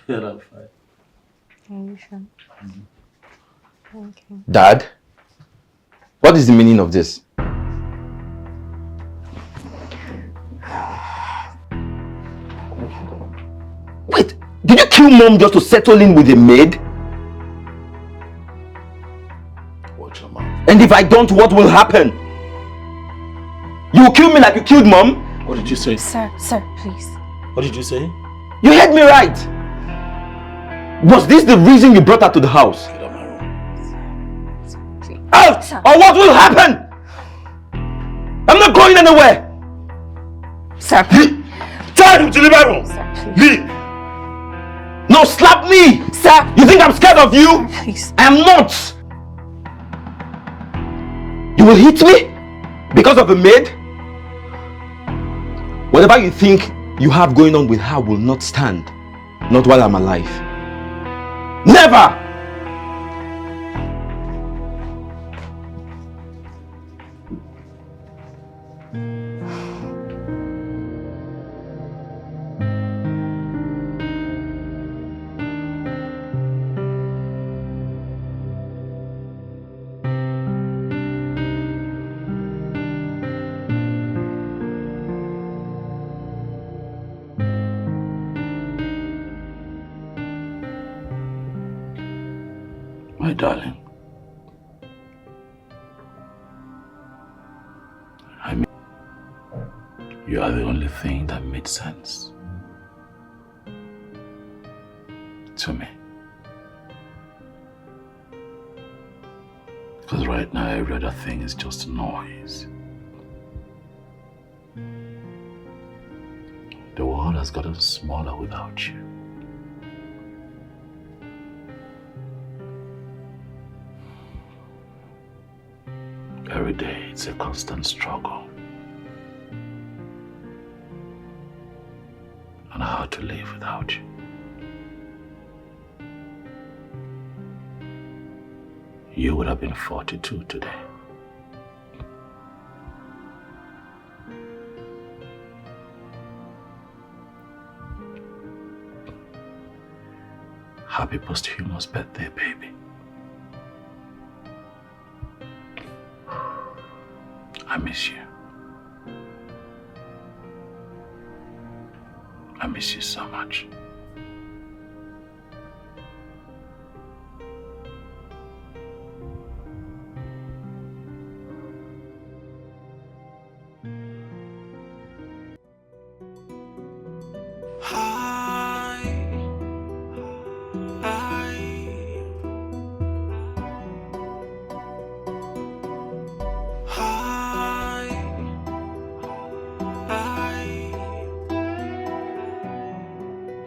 Yeah, I'm fine. Are you sure? Okay. Dad, what is the meaning of this? Wait, did you kill mom just to settle in with a maid? Watch your mouth. And if I don't, what will happen? You will kill me like you killed mom? What did you say? Sir, please. What did you say? You heard me right. Was this the reason you brought her to the house? Get out of my room. Please. Out! Sir. Or what will happen? I'm not going anywhere. Sir, Tell him to leave my room. Sir, please. Leave. No, slap me. Sir. You think I'm scared of you? Please. I am not. You will hit me because of a maid? Whatever you think you have going on with her will not stand. Not while I'm alive. Never! My darling. I mean, you are the only thing that made sense to me. Because right now every other thing is just noise. The world has gotten smaller without you. Every day it's a constant struggle on how to live without you. You would have been 42 today. Happy posthumous birthday, baby. I miss you. I miss you so much.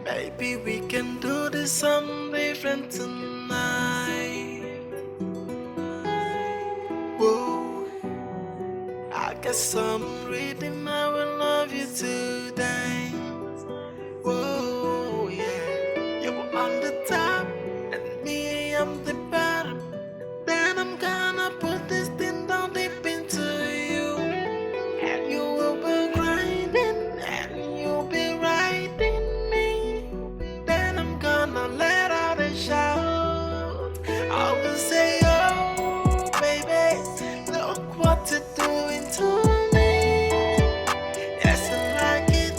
Maybe we can do this something different tonight. Whoa, I got some rhythm, I will love you today. Whoa, yeah, you were on the top, and me, I'm the bottom. Then I'm gonna put this thing down deep into you, and you will be grinding, and you'll be riding me. Then I'm gonna let out a shout. I will say, oh, baby, look what you're doing to me. Yes, I like it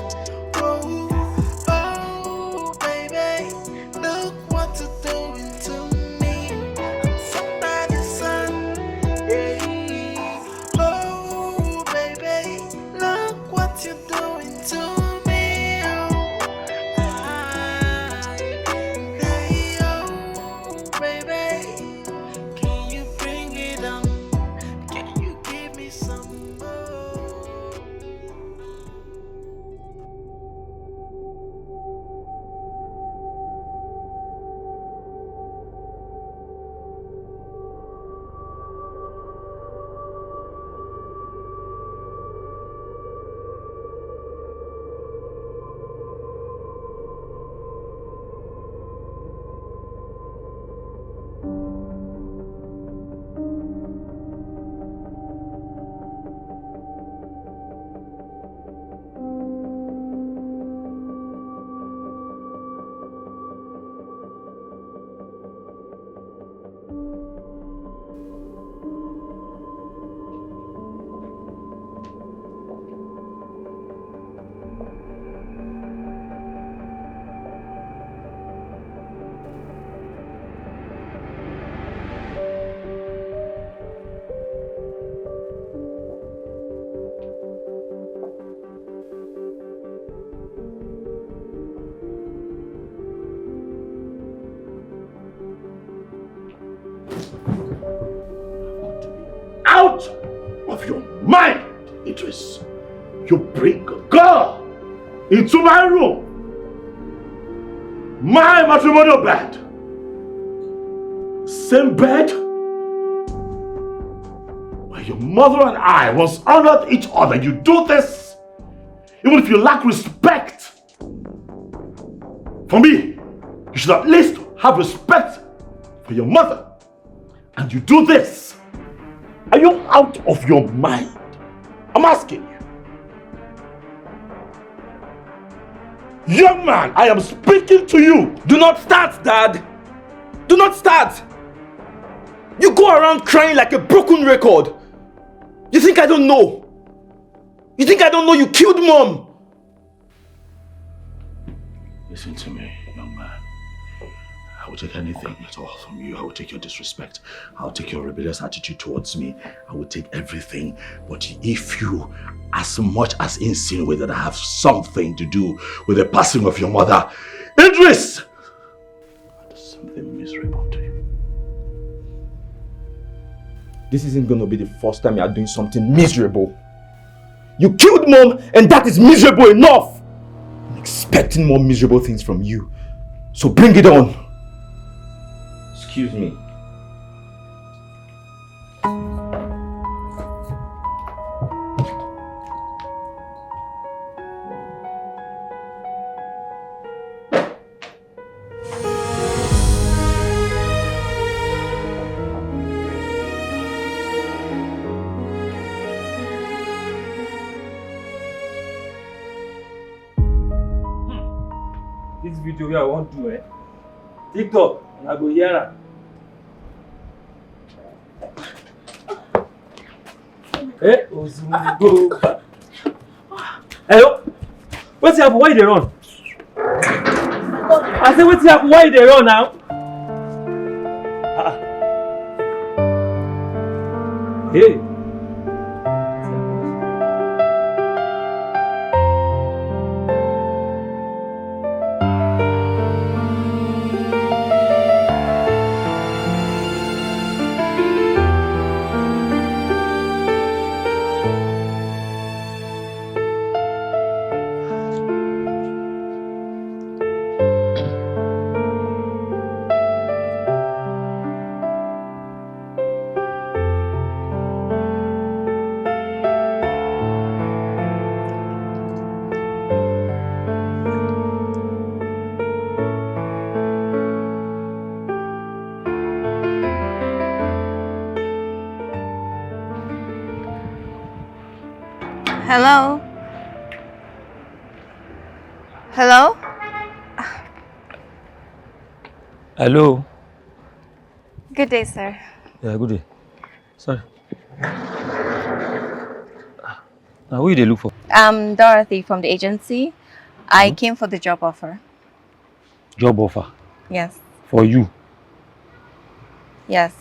You bring a girl into my room, my matrimonial bed, same bed where your mother and I once honored each other. You do this, even if you lack respect for me. You should at least have respect for your mother. And you do this. Are you out of your mind? I'm asking you. Young man, I am speaking to you. Do not start, Dad. Do not start. You go around crying like a broken record. You think I don't know? You think I don't know you killed Mom? Listen to me, young man. I will take anything at all from you. I will take your disrespect. I'll take your rebellious attitude towards me. I will take everything. But if you as much as insinuate that I have something to do with the passing of your mother, Idris, there's something miserable to you. This isn't gonna be the first time you are doing something miserable. You killed Mom, and that is miserable enough. I'm expecting more miserable things from you. So bring it on. Excuse me. This video wey I wan do, TikTok, and I go hear am. Go. Hello? Wetin happen? Why you dey run? I say wetin happen? Why you dey run now? Hey. Hello? Hello? Hello. Good day, sir. Yeah, good day. Sorry. Now, who you dey look for? I'm Dorothy from the agency. I came for the job offer. Job offer? Yes. For you? Yes.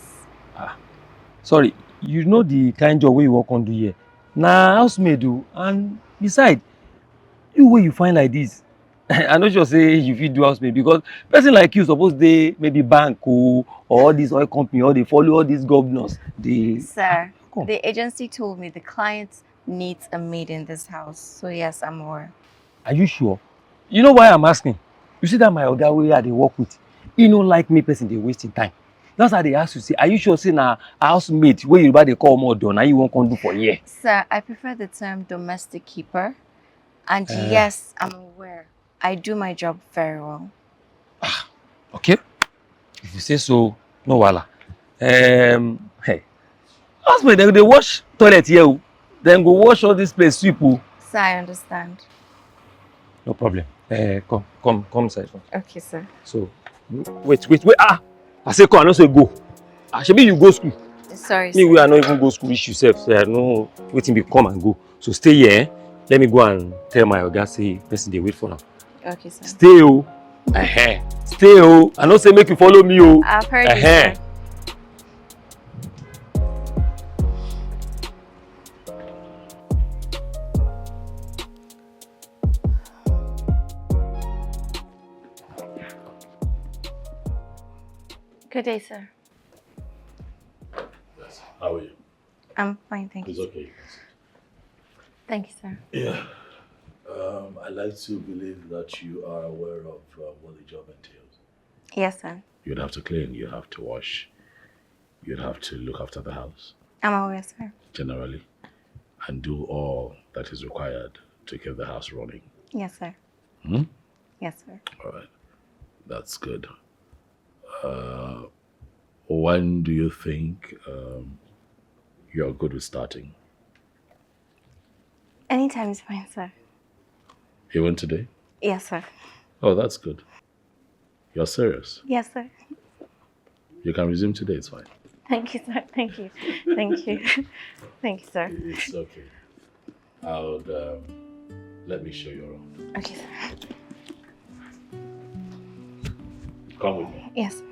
Sorry, you know the kind job wey you work on do here? Na housemaid o, and beside, you wey you find like this, I no sure say you fit do housemaid because person like you suppose dey maybe bank or all this oil company or they follow all these governors. Sir, the agency told me the client needs a maid in this house. So yes, I'm aware. Are you sure? You know why I'm asking? You see that my oga wey I dey work with, he no like me person dey wasting time. That's why they ask you, say, are you sure say na housemaid wey Yoruba dey call omodo na you wan come do for here? Sir, I prefer the term domestic keeper. And yes, I'm aware. I do my job very well. Okay. If you say so, no wahala. Hey, housemaid they wash toilet here, then go wash all this place sweep. Sir, I understand. No problem. Come inside. Okay, sir. So, wait. I say come, I no say go. Shebi you go school. Sorry, Me, sir. we are not even go school issue self, so I know waiting be come and go. So stay here. Let me go and tell my oga say person dey wait for now. Okay, sir. Stay oh. Stay oh. I no say make you follow me oh. I've heard you, sir. Good day, sir. How are you? I'm fine, thank It's you. okay. Thank you, sir. Yeah. I like to believe that you are aware of what the job entails. Yes, sir. You'd have to clean, you'd have to wash, you'd have to look after the house, I'm aware, sir. generally, and do all that is required to keep the house running. Yes, sir. Hmm? Yes, sir. All right. That's good. When do you think you're good with starting? Anytime is fine, sir. Even today? Yes, sir. Oh, that's good. You're serious? Yes, sir. You can resume today, it's fine. Thank you, sir. Thank you. Thank you. Thank you, sir. It's okay. Let me show you around. Okay, sir. Come with me. Yes, sir.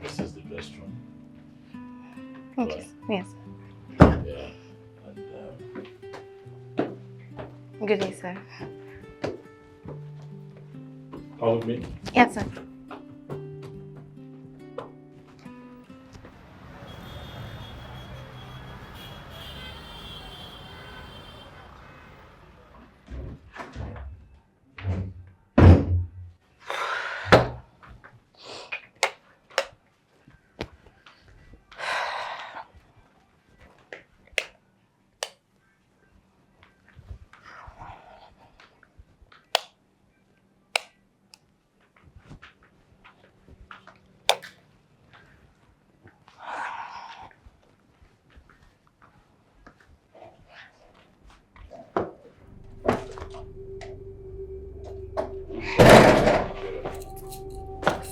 This is the guest room. Thank you. Right. Yes. Yeah. And, Good day, sir. come with me. Yes, sir.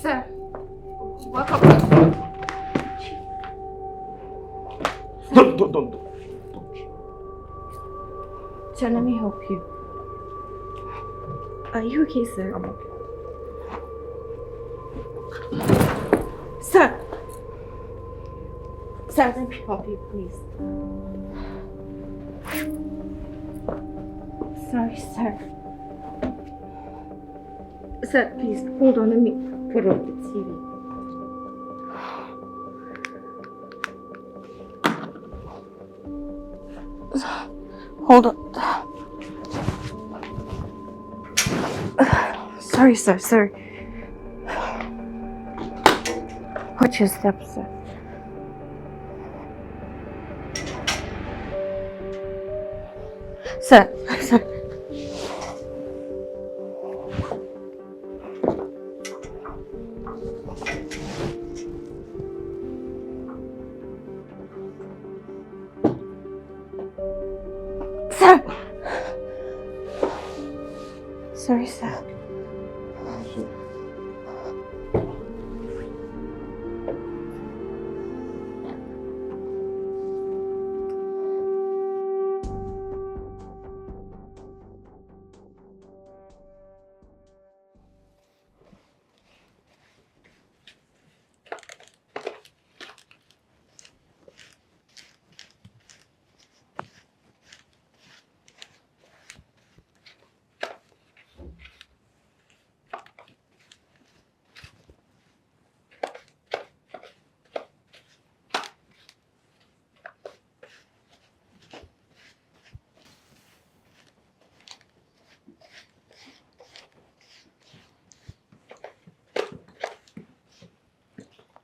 Sir, welcome. Don't. Sir, let me help you. Are you okay, sir? I'm okay. Sir! Sir, let me help you, please. Sorry, sir. Sir, please, hold on. Let me put on the TV. Hold on. Sorry, sir. Sorry. Watch your step, sir. Sir. Sir. Sorry, sir.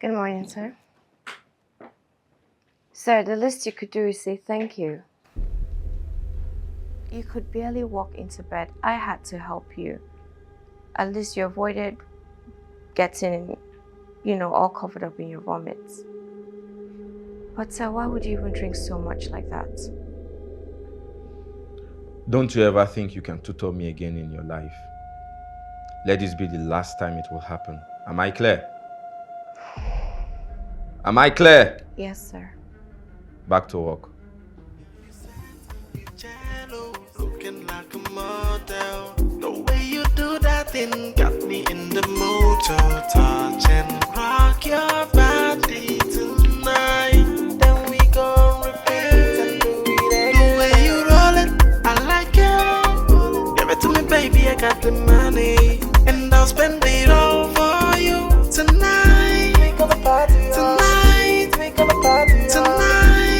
Good morning, sir. Sir, the least you could do is say thank you. You could barely walk into bed. I had to help you. At least you avoided getting, all covered up in your vomits. But sir, why would you even drink so much like that? Don't you ever think you can tutor me again in your life? Let this be the last time it will happen. Am I clear? Am I clear? Yes, sir. Back to work. Jello, looking like a model. The way you do that thing got me in the mood to touch and rock your body tonight. Then we gon' repeat and do it again. The way you roll it, I like it. Give it to me, baby, I got the money, and I'll spend it all for you tonight. We gonna party tonight. We gonna party tonight.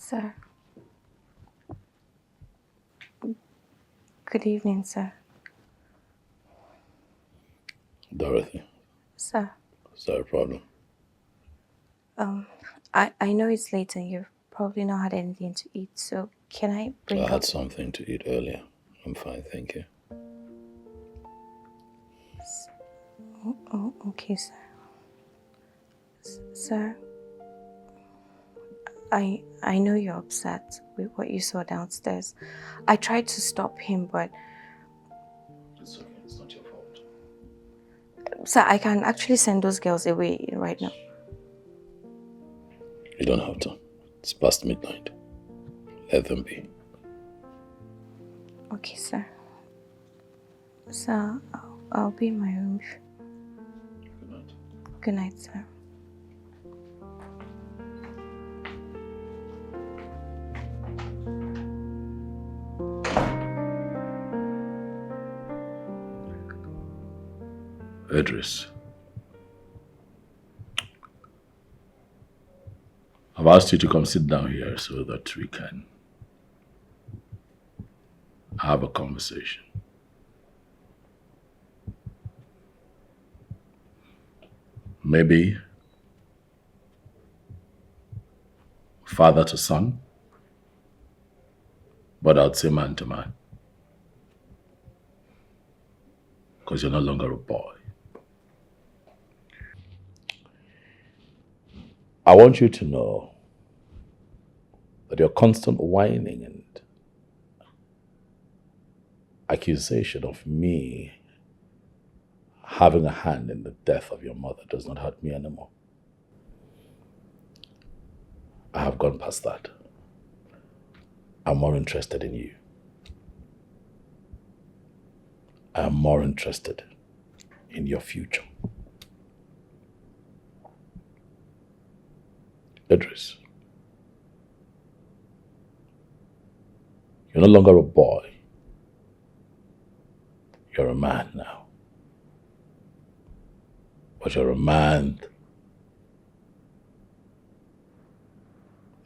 Sir. Good evening, sir. Dorothy, Sir. is there a problem? I know it's late and you've probably not had anything to eat, so can I bring I up... had something to eat earlier. I'm fine, thank you. Oh, okay, sir. Sir, I know you're upset with what you saw downstairs. I tried to stop him, but... It's okay, it's not your fault. Sir, I can actually send those girls away right now. You don't have to. It's past midnight. Let them be. Okay, sir. Sir, I'll be in my room. Good night. Good night, sir. Idris, I've asked you to come sit down here so that we can have a conversation. Maybe father to son, but I'd say man to man. Because you're no longer a boy. I want you to know that your constant whining and accusation of me having a hand in the death of your mother does not hurt me anymore. I have gone past that. I'm more interested in you. I am more interested in your future. Idris, you're no longer a boy. You're a man now. But you're a man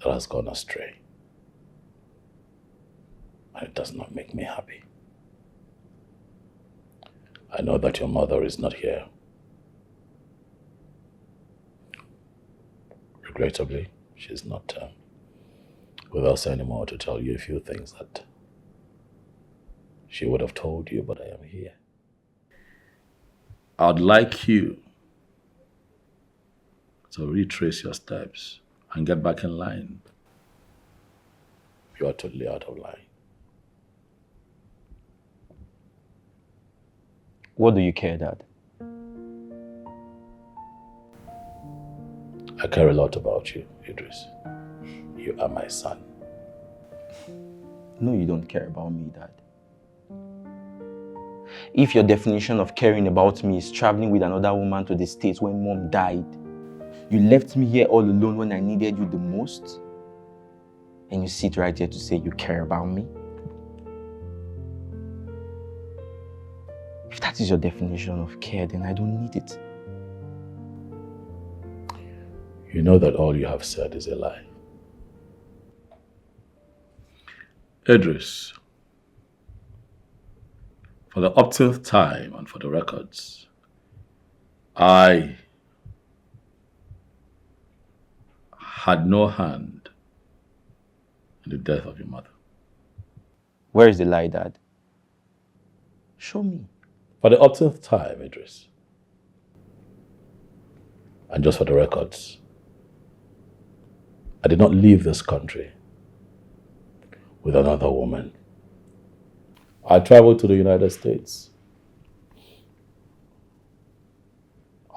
that has gone astray. And it does not make me happy. I know that your mother is not here. Regrettably, she's not with us anymore to tell you a few things that she would have told you, but I am here. I'd like you to retrace your steps and get back in line. You are totally out of line. What do you care, Dad? I care a lot about you, Idris. You are my son. No, you don't care about me, Dad. If your definition of caring about me is traveling with another woman to the States when Mom died, you left me here all alone when I needed you the most, and you sit right here to say you care about me? If that is your definition of care, then I don't need it. You know that all you have said is a lie. Idris, for the upteenth time and for the records, I had no hand in the death of your mother. Where is the lie, Dad? Show me. For the upteenth time, Idris, and just for the records, I did not leave this country with another woman. I traveled to the United States.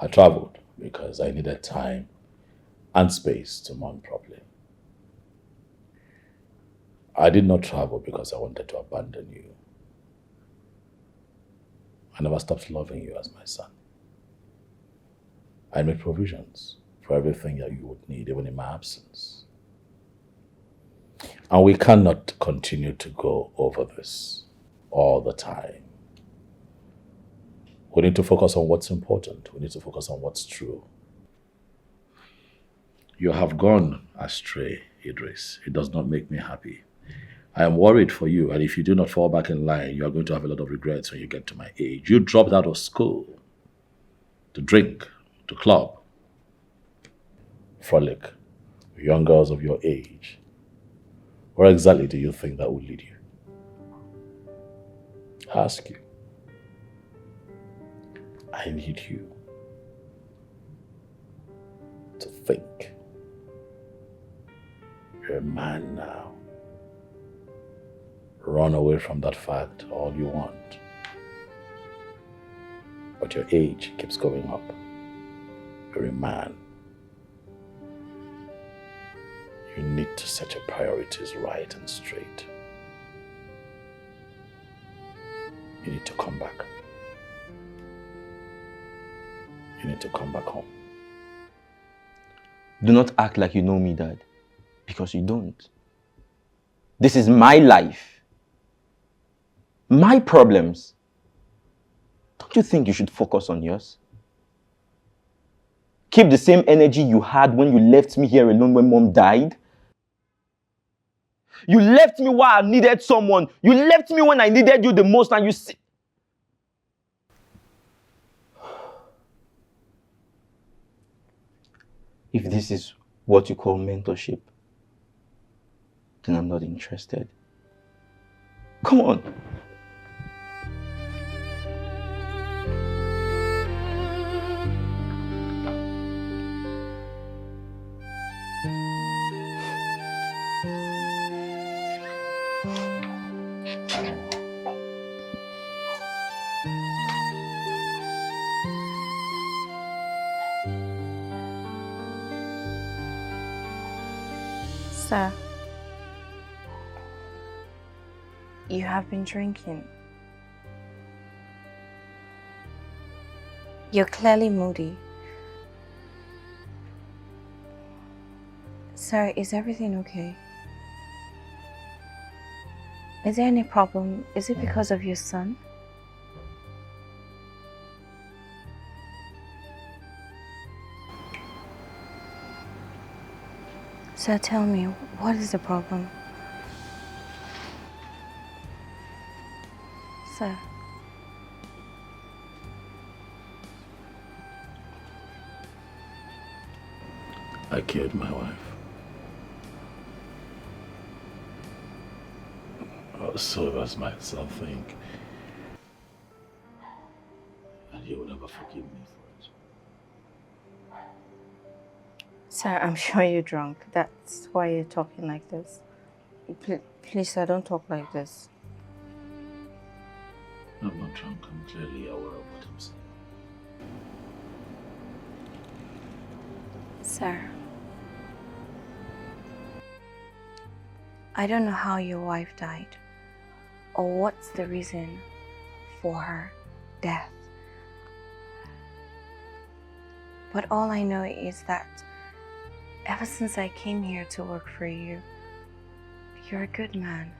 I traveled because I needed time and space to mourn properly. I did not travel because I wanted to abandon you. I never stopped loving you as my son. I made provisions for everything that you would need, even in my absence. And we cannot continue to go over this all the time. We need to focus on what's important. We need to focus on what's true. You have gone astray, Idris. It does not make me happy. I am worried for you, and if you do not fall back in line, you are going to have a lot of regrets when you get to my age. You dropped out of school to drink, to club, frolic, with young girls of your age. Where exactly do you think that will lead you? I ask you. I need you to think. You're a man now. Run away from that fact all you want. But your age keeps going up. You're a man. You need to set your priorities right and straight. You need to come back. You need to come back home. Do not act like you know me, Dad, because you don't. This is my life. My problems. Don't you think you should focus on yours? Keep the same energy you had when you left me here alone when Mom died. You left me while I needed someone. You left me when I needed you the most, and you see. If this is what you call mentorship, then I'm not interested. Come on. Sir, you have been drinking. You're clearly moody. Sir, is everything okay? Is there any problem? Is it because of your son? Sir, tell me, what is the problem? Sir. I killed my wife. So does myself think. And you will never forgive me for it. Sir, I'm sure you're drunk. That's why you're talking like this. Please, sir, don't talk like this. I'm not drunk. I'm clearly aware of what I'm saying. Sir, I don't know how your wife died or what's the reason for her death. But all I know is that ever since I came here to work for you, you're a good man.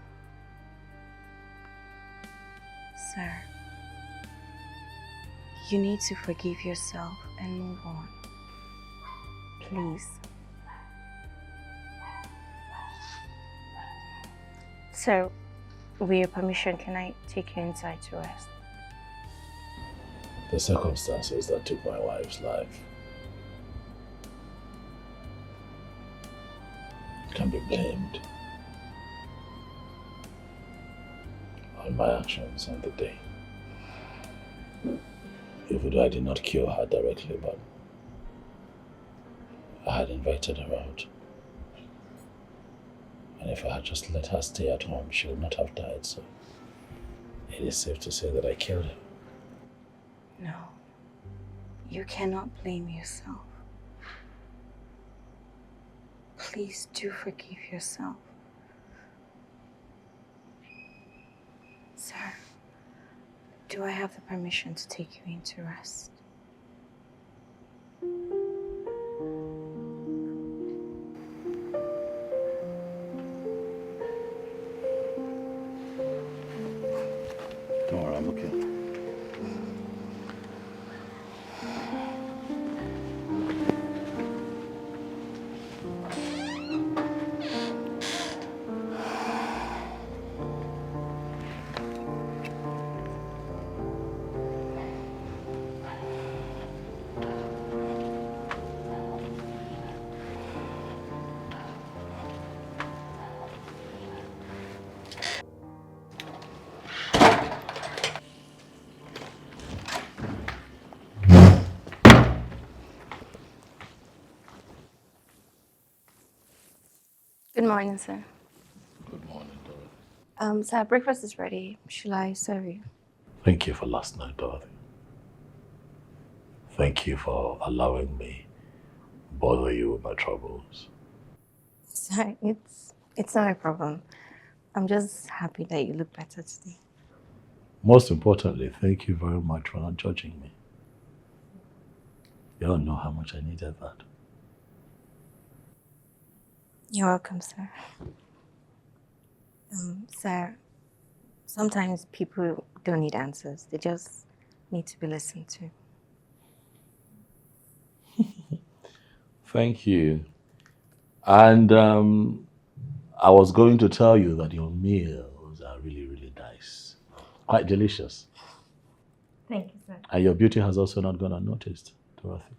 Sir, you need to forgive yourself and move on. Please. So, with your permission, can I take you inside to rest? The circumstances that took my wife's life can be blamed on my actions on the day. Even though I did not kill her directly, but I had invited her out. And if I had just let her stay at home, she would not have died, so it is safe to say that I killed her. No, you cannot blame yourself. Please do forgive yourself. Sir, do I have the permission to take you in to rest? Don't worry, I'm okay. Good morning, sir. Good morning, Dorothy. Sir, breakfast is ready. Shall I serve you? Thank you for last night, Dorothy. Thank you for allowing me bother you with my troubles. Sorry, it's not a problem. I'm just happy that you look better today. Most importantly, thank you very much for not judging me. You don't know how much I needed that. You're welcome, sir. Sir, sometimes people don't need answers. They just need to be listened to. Thank you. And I was going to tell you that your meals are really, really nice. Quite delicious. Thank you, sir. And your beauty has also not gone unnoticed, Dorothy.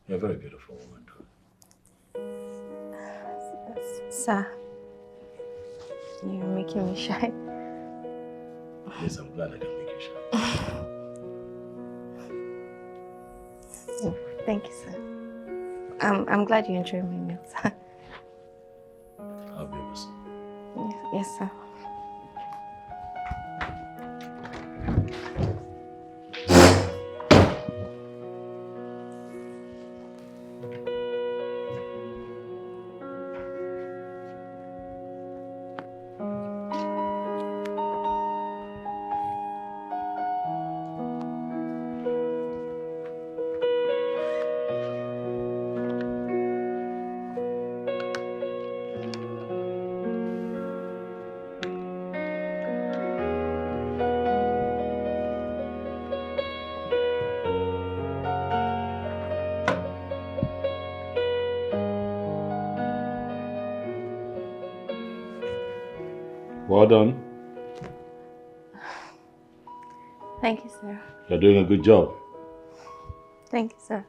You're a very beautiful woman, Dorothy. Sir, you're making me shy. Yes, I'm glad I can make you shine. Thank you, sir. I'm glad you enjoyed my meal, sir. I'll be able to. Yes, sir. Well done. Thank you, sir. You're doing a good job. Thank you, sir.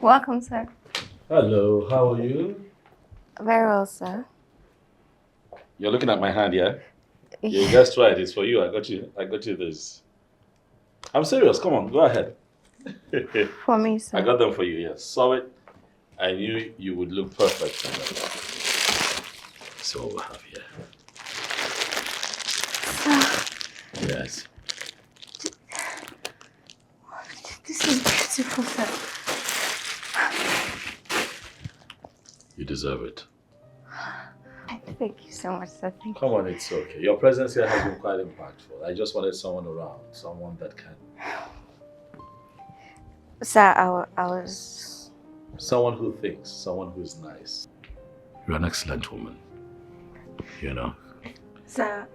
Welcome, sir. Hello, how are you? Very well, sir. You're looking at my hand, yeah? You guessed right, it's for you. I got you this. I'm serious, come on, go ahead. For me, sir. I got them for you, yes. Saw it. I knew you would look perfect in them. So what we have here. Yes. This is beautiful, sir. You deserve it. Thank you so much, sir. Thank you. Come on, it's okay. Your presence here has been quite impactful. I just wanted someone around, someone that can... Sir, I was... Someone who thinks, someone who's nice. You're an excellent woman, you know. Sir,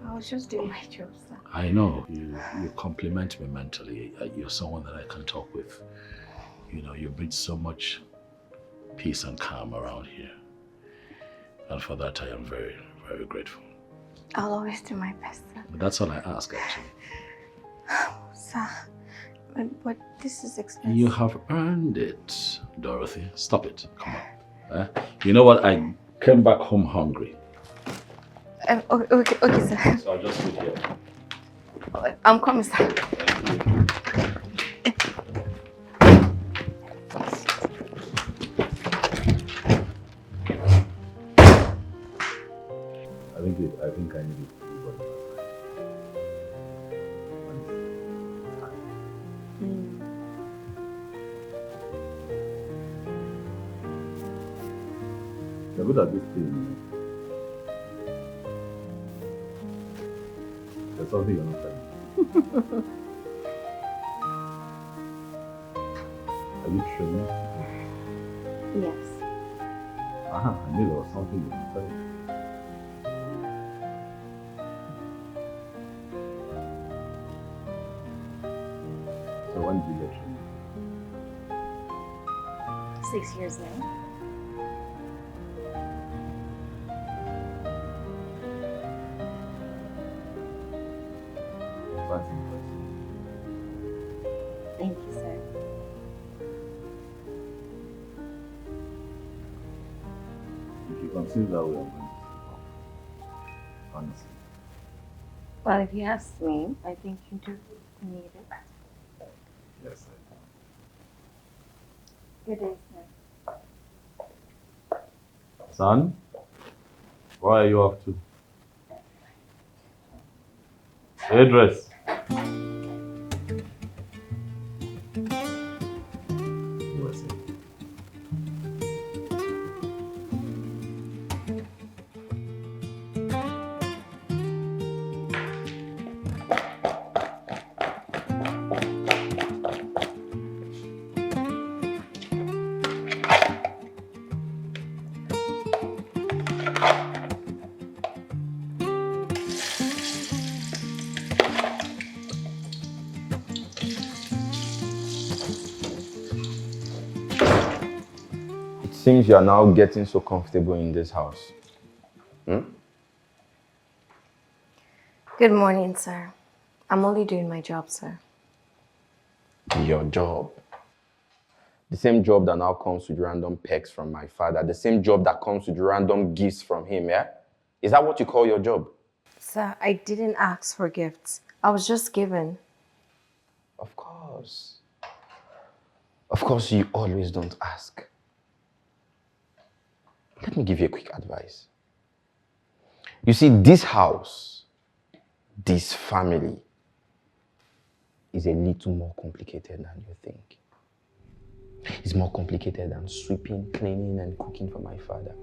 I was just doing my job, sir. I know. You compliment me mentally. You're someone that I can talk with. You know, you bring so much peace and calm around here. And for that, I am very, very grateful. I'll always do my best, sir. But that's all I ask, actually. Sir, but this is expensive. You have earned it, Dorothy. Stop it. Come on. You know what? I came back home hungry. Okay, sir. So I'll just sit here. I'm coming, sir. Thank you. I think I need it. You're good at this thing. There's something you're not telling. Are you trained? Yes. I knew there was something you're not telling. when did you get trained? 6 years now. That's impressive. Thank you, sir. If you continue that way, I'm going to give up. Honestly. Well, if you ask me, I think you do need it. Yes, I Good day, sir. do. Son, where are you off to? Hairdress. Seems you are now getting so comfortable in this house. Good morning, sir. I'm only doing my job, sir. Your job. The same job that now comes with random pecks from my father. The same job that comes with random gifts from him, yeah? Is that what you call your job? Sir, I didn't ask for gifts. I was just given. Of course. Of course, you always don't ask. Let me give you a quick advice. You see, this house, this family, is a little more complicated than you think. It's more complicated than sweeping, cleaning, and cooking for my father.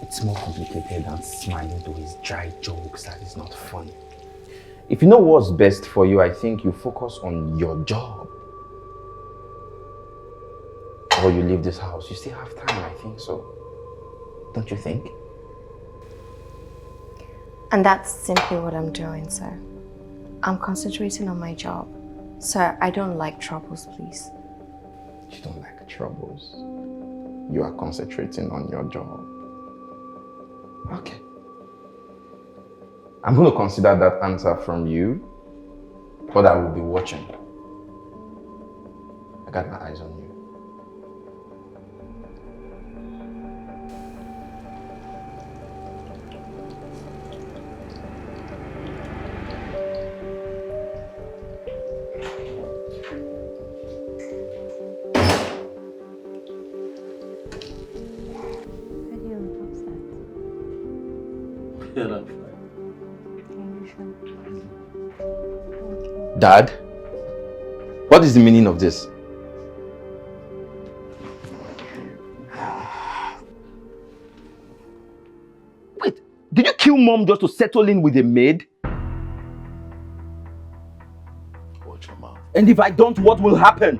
It's more complicated than smiling to his dry jokes that is not funny. If you know what's best for you, I think you focus on your job. Or you leave this house. You still have time, I think so. Don't you think? And that's simply what I'm doing, sir. I'm concentrating on my job. Sir, I don't like troubles, please. You don't like troubles. You are concentrating on your job. Okay. I'm going to consider that answer from you, but I will be watching. I got my eyes on you. Yeah, I'm fine. Dad, what is the meaning of this? Wait, did you kill Mom just to settle in with a maid? Watch your mouth. And if I don't, what will happen?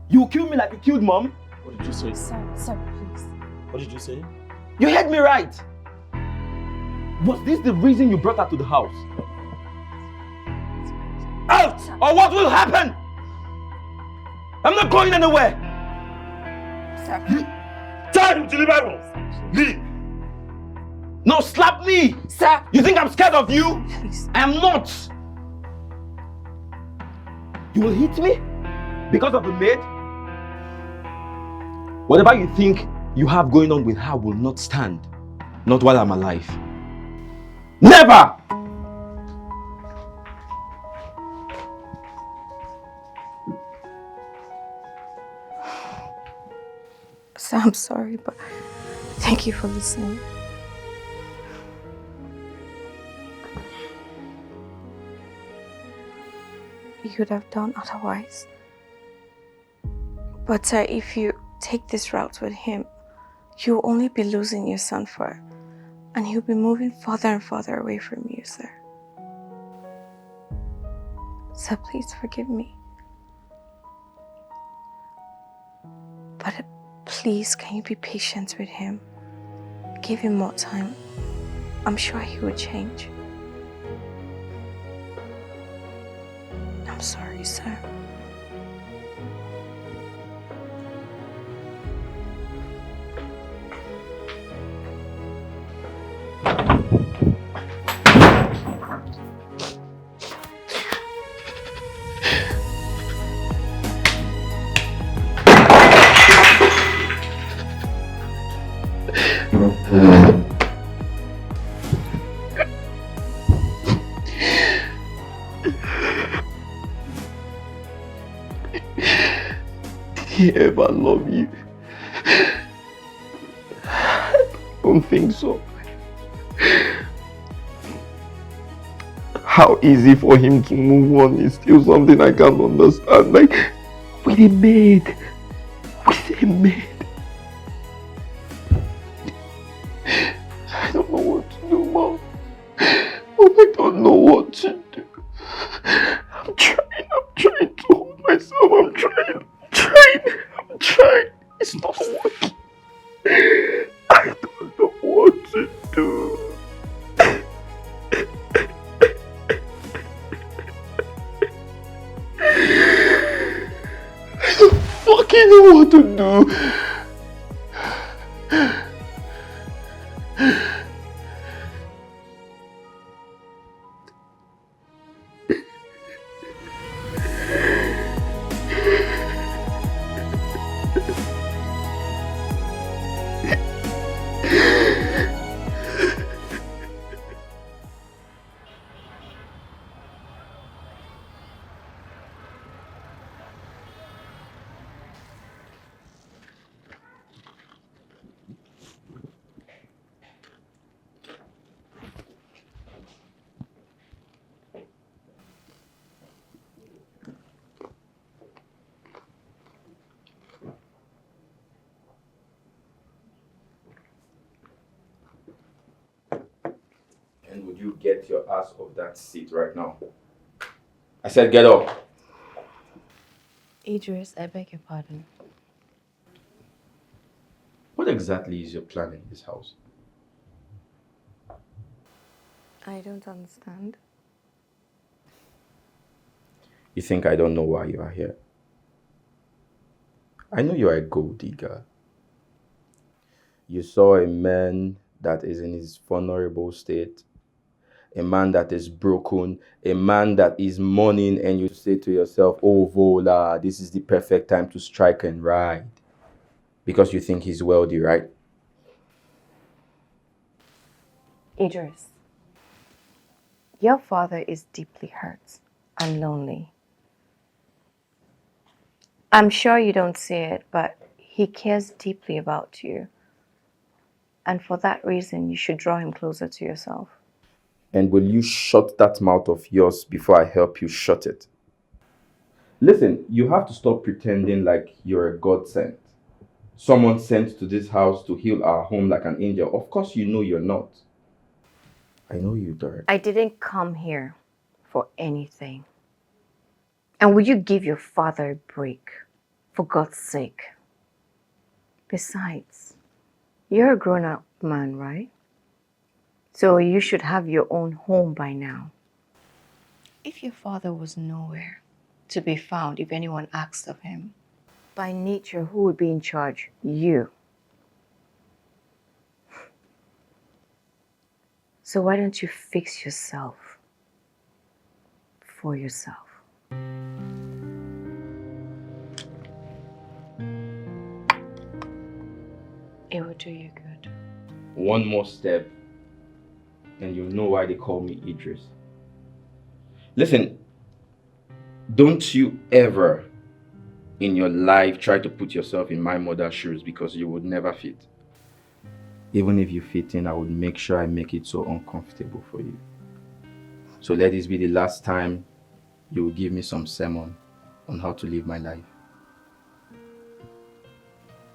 You will kill me like you killed Mom? What did you say? Sir, please. What did you say? You heard me right. Was this the reason you brought her to the house? Out! Or what will happen? I'm not going anywhere. Sir. Tell him to leave my room. Leave. No, slap me. Sir. You think I'm scared of you? Please. I am not. You will hit me because of a maid? Whatever you think you have going on with her will not stand. Not while I'm alive. Never! Sir, I'm sorry, but thank you for listening. You could have done otherwise. But sir, if you take this route with him, you'll only be losing your son forever. And he'll be moving farther and farther away from you, sir. Sir, please forgive me. But please, can you be patient with him? Give him more time. I'm sure he will change. you, sir. Did he ever love you? I don't think so. How easy for him to move on is still something I can't understand. Like, with a maid. With a maid. I don't know what to do, Mom. Mom, I don't know what to do. I'm trying to hold myself. I'm trying. It's not working. I don't know what to do. I don't fucking know what to do. And would you get your ass off that seat right now? I said get up. Idris, I beg your pardon. What exactly is your plan in this house? I don't understand. You think I don't know why you are here? I know you are a gold digger. You saw a man that is in his vulnerable state, a man that is broken, a man that is mourning, and you say to yourself, oh Vola, this is the perfect time to strike and ride. Because you think he's wealthy, right? Idris, your father is deeply hurt and lonely. I'm sure you don't see it, but he cares deeply about you. And for that reason, you should draw him closer to yourself. And will you shut that mouth of yours before I help you shut it? Listen, you have to stop pretending like you're a God sent. Someone sent to this house to heal our home like an angel. Of course you know you're not. I know you, Derek. I didn't come here for anything. And will you give your father a break? For God's sake. Besides, you're a grown-up man, right? So you should have your own home by now. If your father was nowhere to be found if anyone asked of him, by nature, who would be in charge? You. So why don't you fix yourself for yourself? It will do you good. One more step and you'll know why they call me Idris. Listen, don't you ever in your life try to put yourself in my mother's shoes, because you would never fit. Even if you fit in, I would make sure I make it so uncomfortable for you. So let this be the last time you will give me some sermon on how to live my life.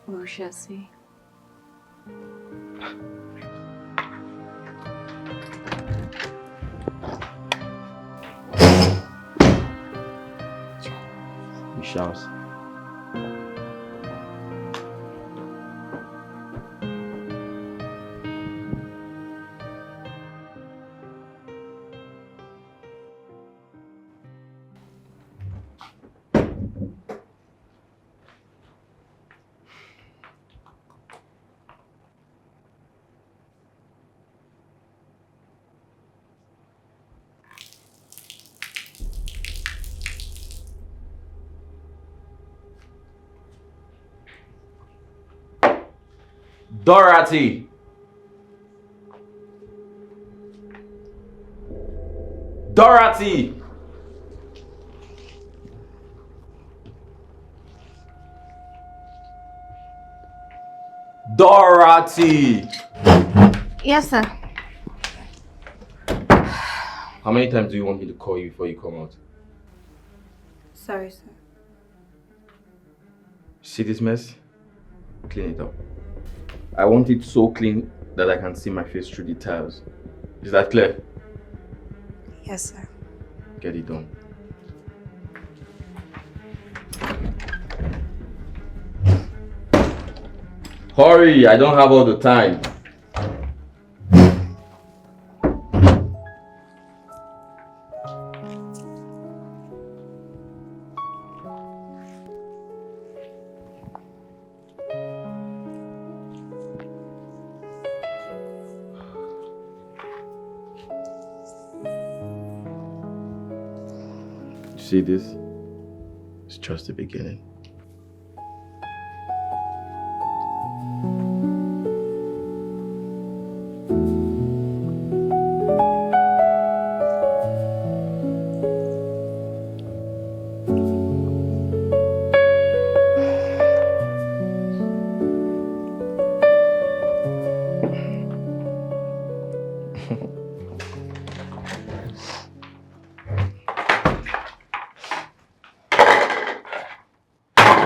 We shall see. We shall see. Dorothy! Dorothy! Dorothy! Yes, sir. How many times do you want me to call you before you come out? Sorry, sir. See this mess? Clean it up. I want it so clean that I can see my face through the tiles. Is that clear? Yes, sir. Get it done. Hurry! I don't have all the time. See this? It's just the beginning.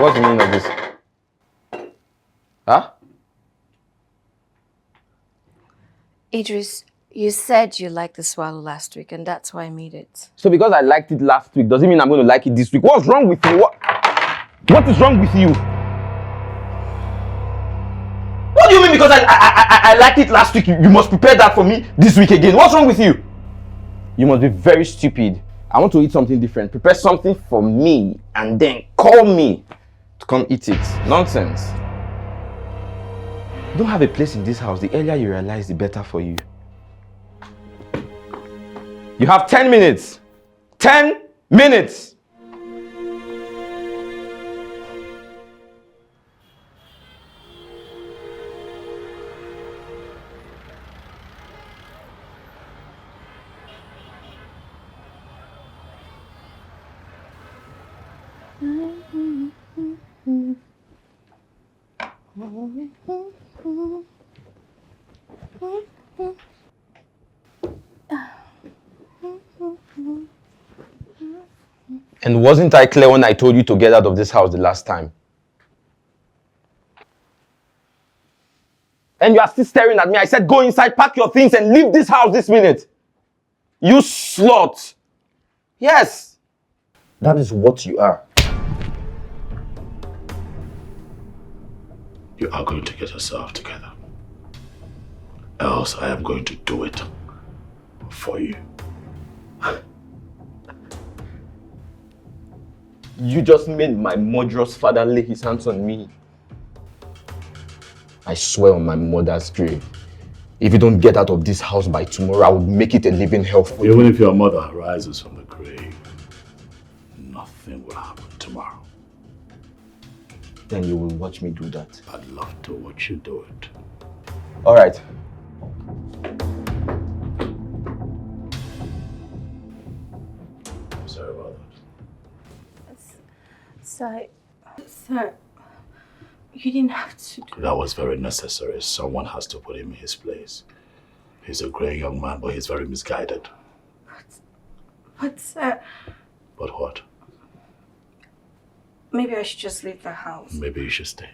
What's the meaning of this? Huh? Idris, you said you liked the swallow last week, and that's why I made it. So because I liked it last week, doesn't mean I'm going to like it this week. What's wrong with you? What is wrong with you? What do you mean because I liked it last week, you must prepare that for me this week again? What's wrong with you? You must be very stupid. I want to eat something different. Prepare something for me and then call me to come eat it. Nonsense. You don't have a place in this house. The earlier you realize, the better for you. You have 10 minutes. 10 minutes. And wasn't I clear when I told you to get out of this house the last time? And you are still staring at me. I said go inside, pack your things and leave this house this minute. You slut. Yes. That is what you are. You are going to get yourself together. Else I am going to do it for you. You just made my murderous father lay his hands on me. I swear on my mother's grave, if you don't get out of this house by tomorrow, I will make it a living hell for you. Even if your mother rises from the grave, nothing will happen tomorrow. Then you will watch me do that. I'd love to watch you do it. All right. I'm sorry about that. Sir, you didn't have to do That was very necessary. Someone has to put him in his place. He's a great young man, but he's very misguided. But sir, But what? maybe I should just leave the house. Maybe you should stay.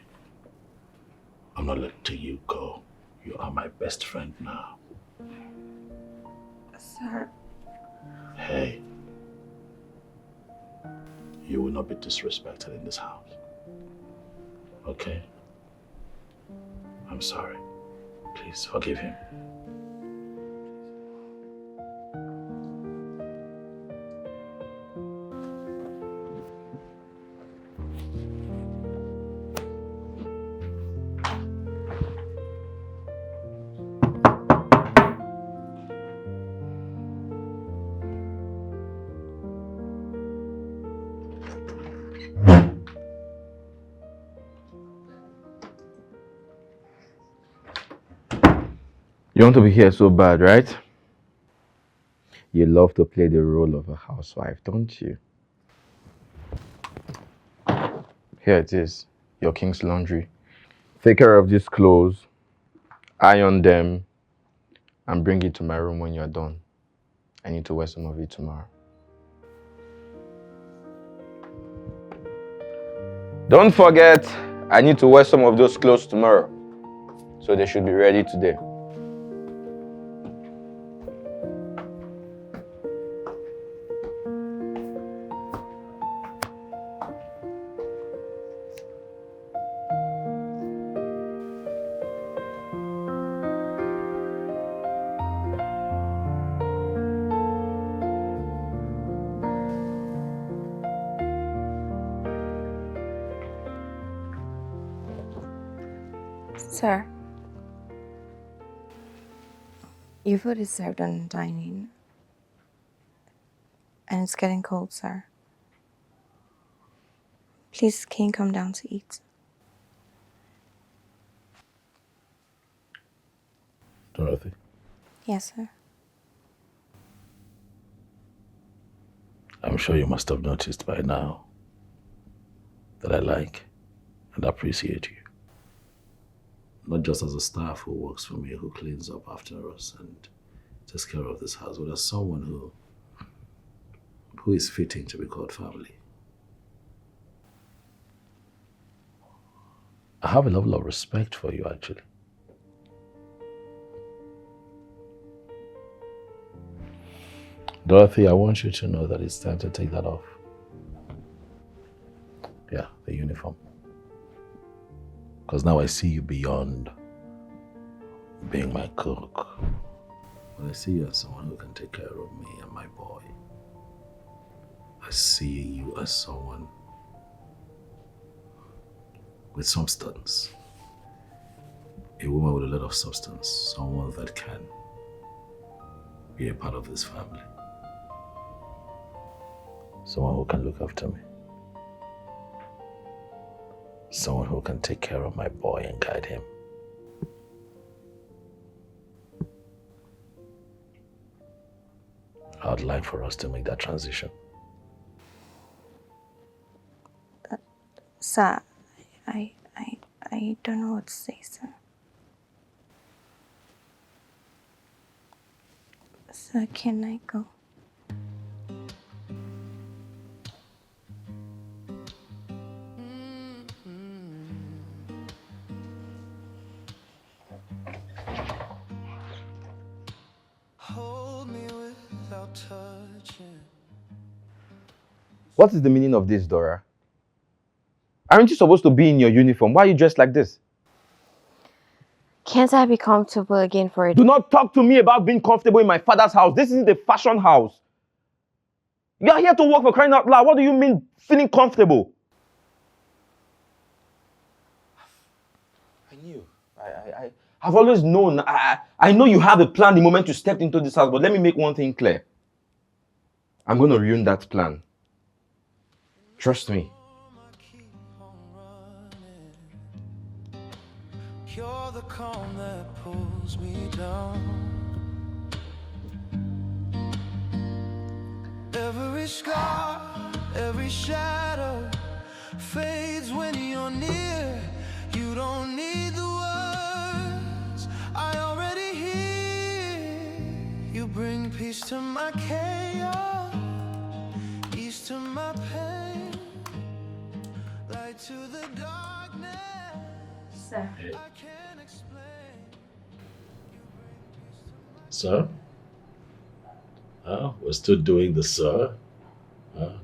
I'm not letting you go. You are my best friend now. Sir, Hey. You will not be disrespected in this house. Okay? I'm sorry. Please forgive him. You want to be here so bad, right? You love to play the role of a housewife, don't you? Here it is, your king's laundry. Take care of these clothes, iron them, and bring it to my room when you're done. I need to wear some of it tomorrow. Don't forget, I need to wear some of those clothes tomorrow. So they should be ready today. Sir, your food is served on dining. And it's getting cold, sir. Please, can you come down to eat? Dorothy, Yes, sir. I'm sure you must have noticed by now that I like and appreciate you. Not just as a staff who works for me, who cleans up after us and takes care of this house, but as someone who is fitting to be called family. I have a level of respect for you, actually. Dorothy, I want you to know that it's time to take that off. Yeah, the uniform. Because now I see you beyond being my cook. But I see you as someone who can take care of me and my boy. I see you as someone with substance. A woman with a lot of substance. Someone that can be a part of this family. Someone who can look after me. Someone who can take care of my boy and guide him. I'd like for us to make that transition. Sir, I don't know what to say, sir. Sir, can I go? Hold me without touching. What is the meaning of this, Dora? Aren't you supposed to be in your uniform? Why are you dressed like this? Can't I be comfortable again for a Do not talk to me about being comfortable in my father's house. This isn't a fashion house. You are here to work, for crying out loud. What do you mean feeling comfortable? I knew. I've always known. I know you have a plan the moment you stepped into this house, but let me make one thing clear. I'm going to ruin that plan. Trust me. You're the calm that pulls me down. Every scar, every shadow fades when you're near. You don't need the words, I already hear. You bring peace to my chaos, ease to my pain, light to the darkness. Sir. Hey. I can't explain. Sir? We're still doing the sir.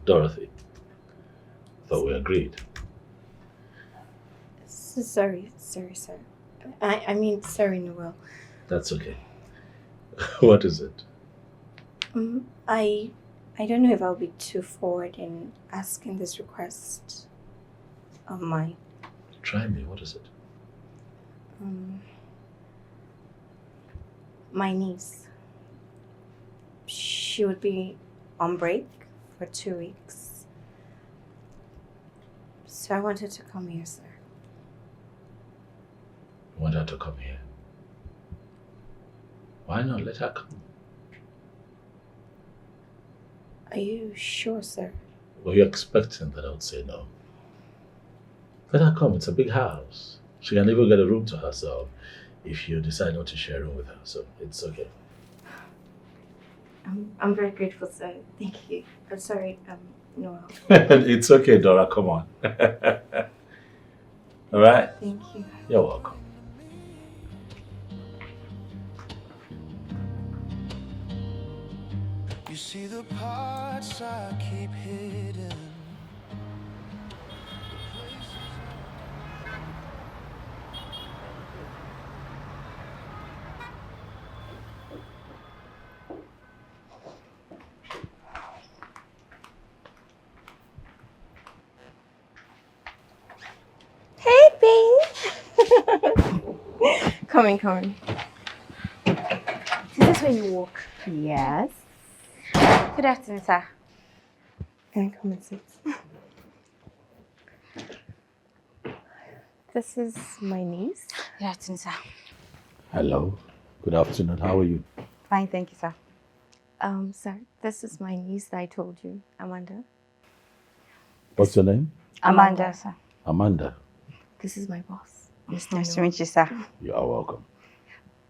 Dorothy. Thought we agreed. Sorry, sir. I mean, sorry, Noel. That's okay. What is it? I don't know if I'll be too forward in asking this request of mine. Try me. What is it? My niece. She would be on break for 2 weeks. So I wanted to come here, sir. You want her to come here? Why not? Let her come. Are you sure, sir? Were you expecting that I would say no? Let her come. It's a big house. She can even get a room to herself if you decide not to share a room with her. So it's okay. I'm very grateful, sir. Thank you. I'm sorry, no. It's okay, Dora. Come on. All right? Thank you. You're welcome. You see the parts I keep hidden. Hey, babe. Come in. Is this where you walk? Yes. Good afternoon, sir. Can I come and sit? This is my niece. Good afternoon, sir. Hello. Good afternoon. How are you? Fine, thank you, sir. Sir, this is my niece that I told you, Amanda. What's your name? Amanda, sir. Amanda. This is my boss. Nice to meet you, sir. You are welcome.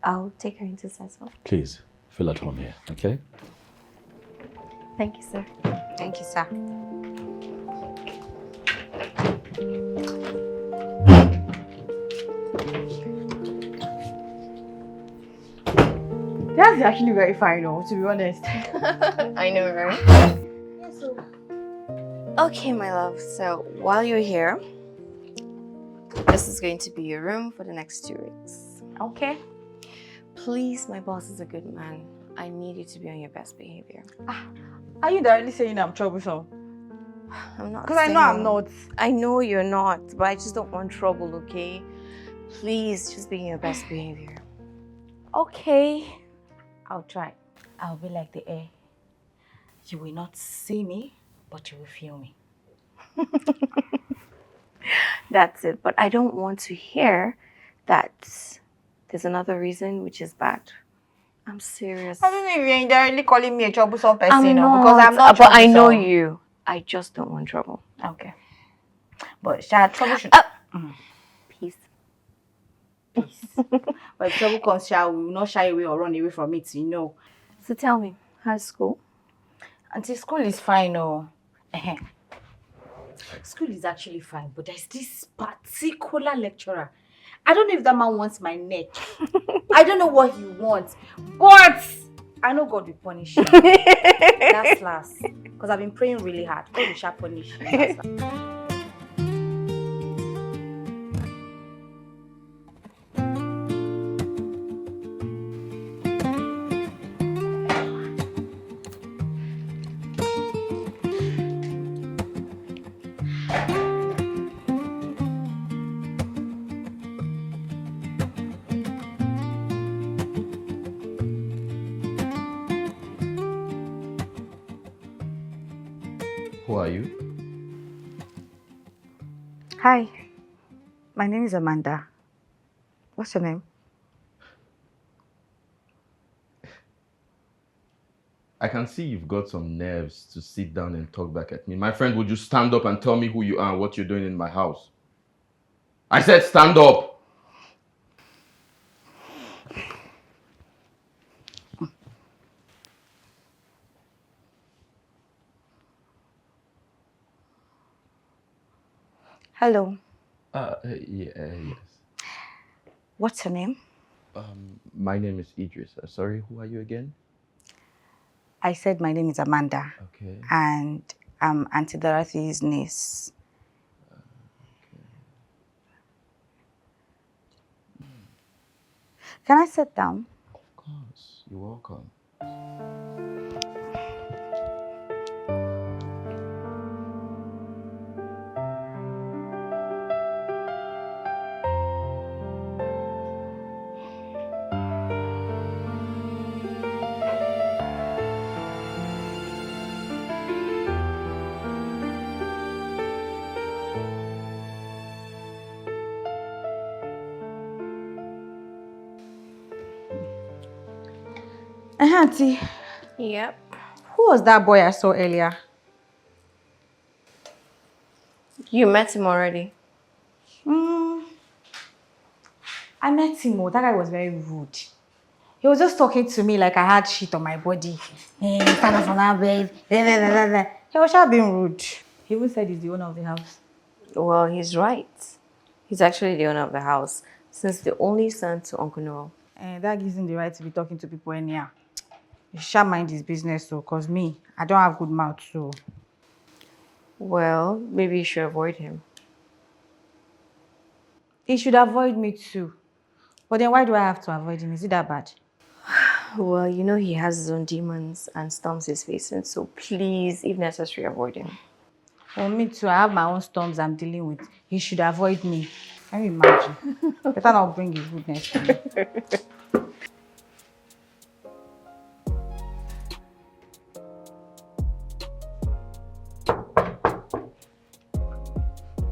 I'll take her into Cecil. Please, feel at home here, okay? Thank you, sir. Thank you, sir. That's actually very fine, though, to be honest. I know, right? Okay, my love. So while you're here, this is going to be your room for the next 2 weeks. Okay. Please, my boss is a good man. I need you to be on your best behavior. Are you directly saying I'm troublesome? I'm not. Because I know I'm not. I know you're not, but I just don't want trouble, okay? Please, just be on your best behavior. Okay. I'll try. I'll be like the air. You will not see me, but you will feel me. That's it. But I don't want to hear that there's another reason, which is bad. I'm serious. I don't know if you're indirectly calling me a troublesome person, I'm not, because I'm not but I know troublesome. you. I just don't want trouble. Okay. But trouble should... Peace. Peace. But if trouble comes, we will not shy away or run away from it, you know. So tell me, how's school? Auntie, school is fine, oh. School is actually fine, but there's this particular lecturer. I don't know if that man wants my neck. I don't know what he wants, but I know God will punish him. That's last. Because I've been praying really hard. God will shall punish him. That's last. Who are you? Hi, my name is Amanda. What's your name? I can see you've got some nerves to sit down and talk back at me. My friend, would you stand up and tell me who you are and what you're doing in my house? I said stand up! Hello. Yes. What's your name? My name is Idris. Sorry, who are you again? I said my name is Amanda. Okay. And I'm Auntie Dorothy's niece. Can I sit down? Of course, you're welcome. Auntie, Yep. who was that boy I saw earlier? You met him already. I met him. Oh, that guy was very rude. He was just talking to me like I had shit on my body. Stand up on that bed. He was just being rude. He even said he's the owner of the house. Well, he's right. He's actually the owner of the house, since the only son to Uncle Noel. And that gives him the right to be talking to people anyhow. He shall mind his business, so, cause me, I don't have good mouth, so. Well, maybe you should avoid him. He should avoid me too. But then why do I have to avoid him? Is it that bad? Well, you know he has his own demons and storms he's facing, so please, if necessary, avoid him. For me too, I have my own storms I'm dealing with. He should avoid me. Can you imagine? Better not bring his goodness to me.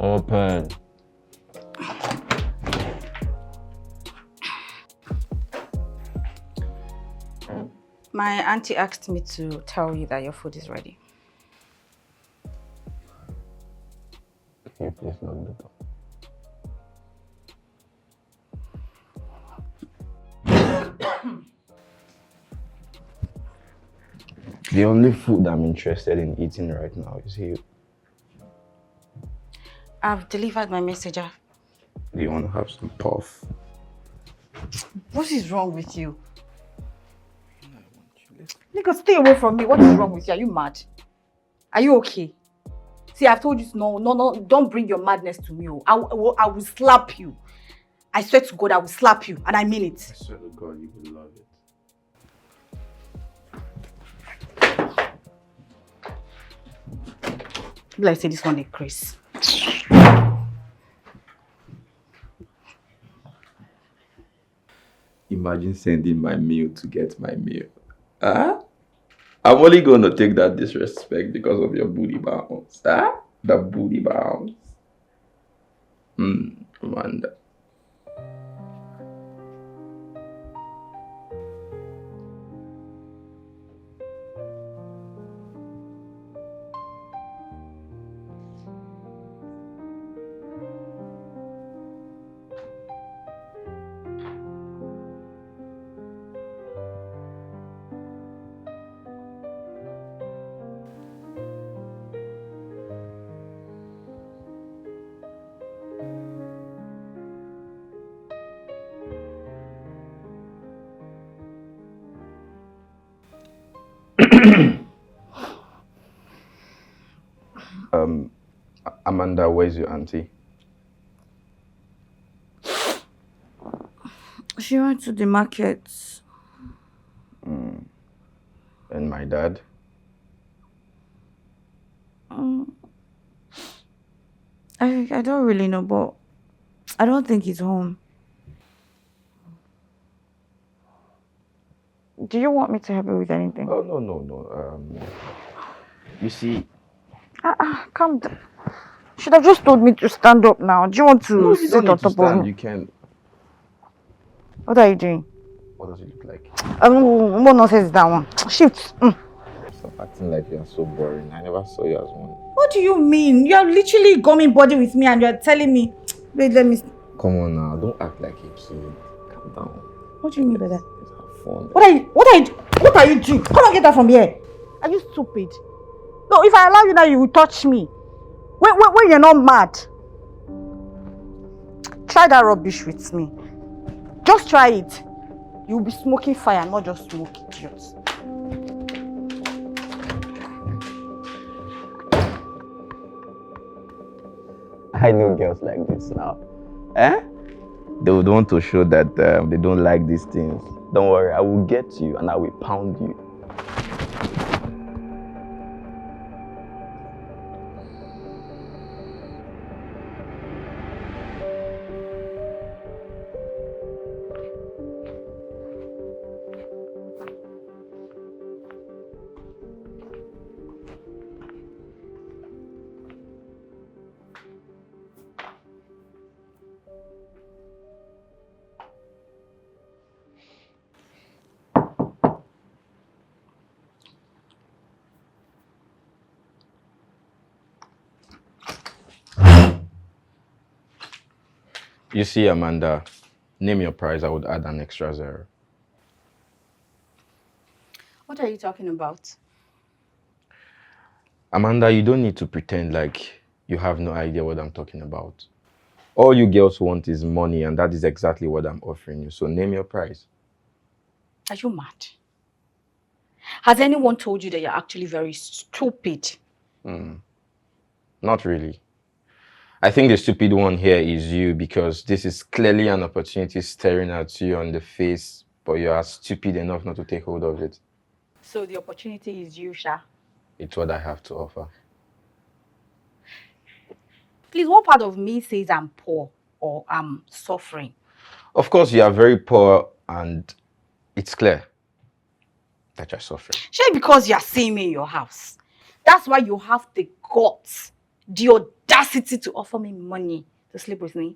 Open. My auntie asked me to tell you that your food is ready. Can you please lock the door? The only food I'm interested in eating right now is you. I've delivered my messenger. Do you want to have some puff? What is wrong with you? Nigga, stay away from me. What is wrong with you? Are you mad? Are you okay? See, I've told you no, don't bring your madness to me. I will slap you. I swear to God, I will slap you, and I mean it. I swear to God, you will love it. Like say this one is Chris. Imagine sending my meal to get my meal. Huh? I'm only going to take that disrespect because of your booty bounce. Huh? The booty bounce. Amanda. Amanda, where's your auntie? She went to the market. And my dad? I don't really know, but I don't think he's home. Do you want me to help you with anything? Oh, no. You see... Calm down. Should have just told me to stand up now. Do you want to No, you sit don't on need to top of stand. me? You can... What are you doing? What does it look like? What nonsense is that one? Shift. Stop acting like you're so boring. I never saw you as one. What do you mean? You're literally gumming body with me and you're telling me... Wait, let me... Come on now, don't act like a kid. Calm down. What do you mean by that? Let's have fun. What are you doing? Come on, get that from here. Are you stupid? No, if I allow you now, you will touch me. When you're not mad. Try that rubbish with me. Just try it. You'll be smoking fire, not just smoke, idiots. I know girls like this now. They would want to show that they don't like these things. Don't worry, I will get you and I will pound you. You see, Amanda, name your price, I would add an extra 0. What are you talking about? Amanda, you don't need to pretend like you have no idea what I'm talking about. All you girls want is money, and that is exactly what I'm offering you. So name your price. Are you mad? Has anyone told you that you're actually very stupid? Not really. I think the stupid one here is you, because this is clearly an opportunity staring at you on the face, but you are stupid enough not to take hold of it. So the opportunity is you, Sha. It's what I have to offer. Please, what part of me says I'm poor or I'm suffering? Of course, you are very poor, and it's clear that you're suffering. Sure, because you're seeing me in your house. That's why you have the guts, the audacity to offer me money to sleep with me.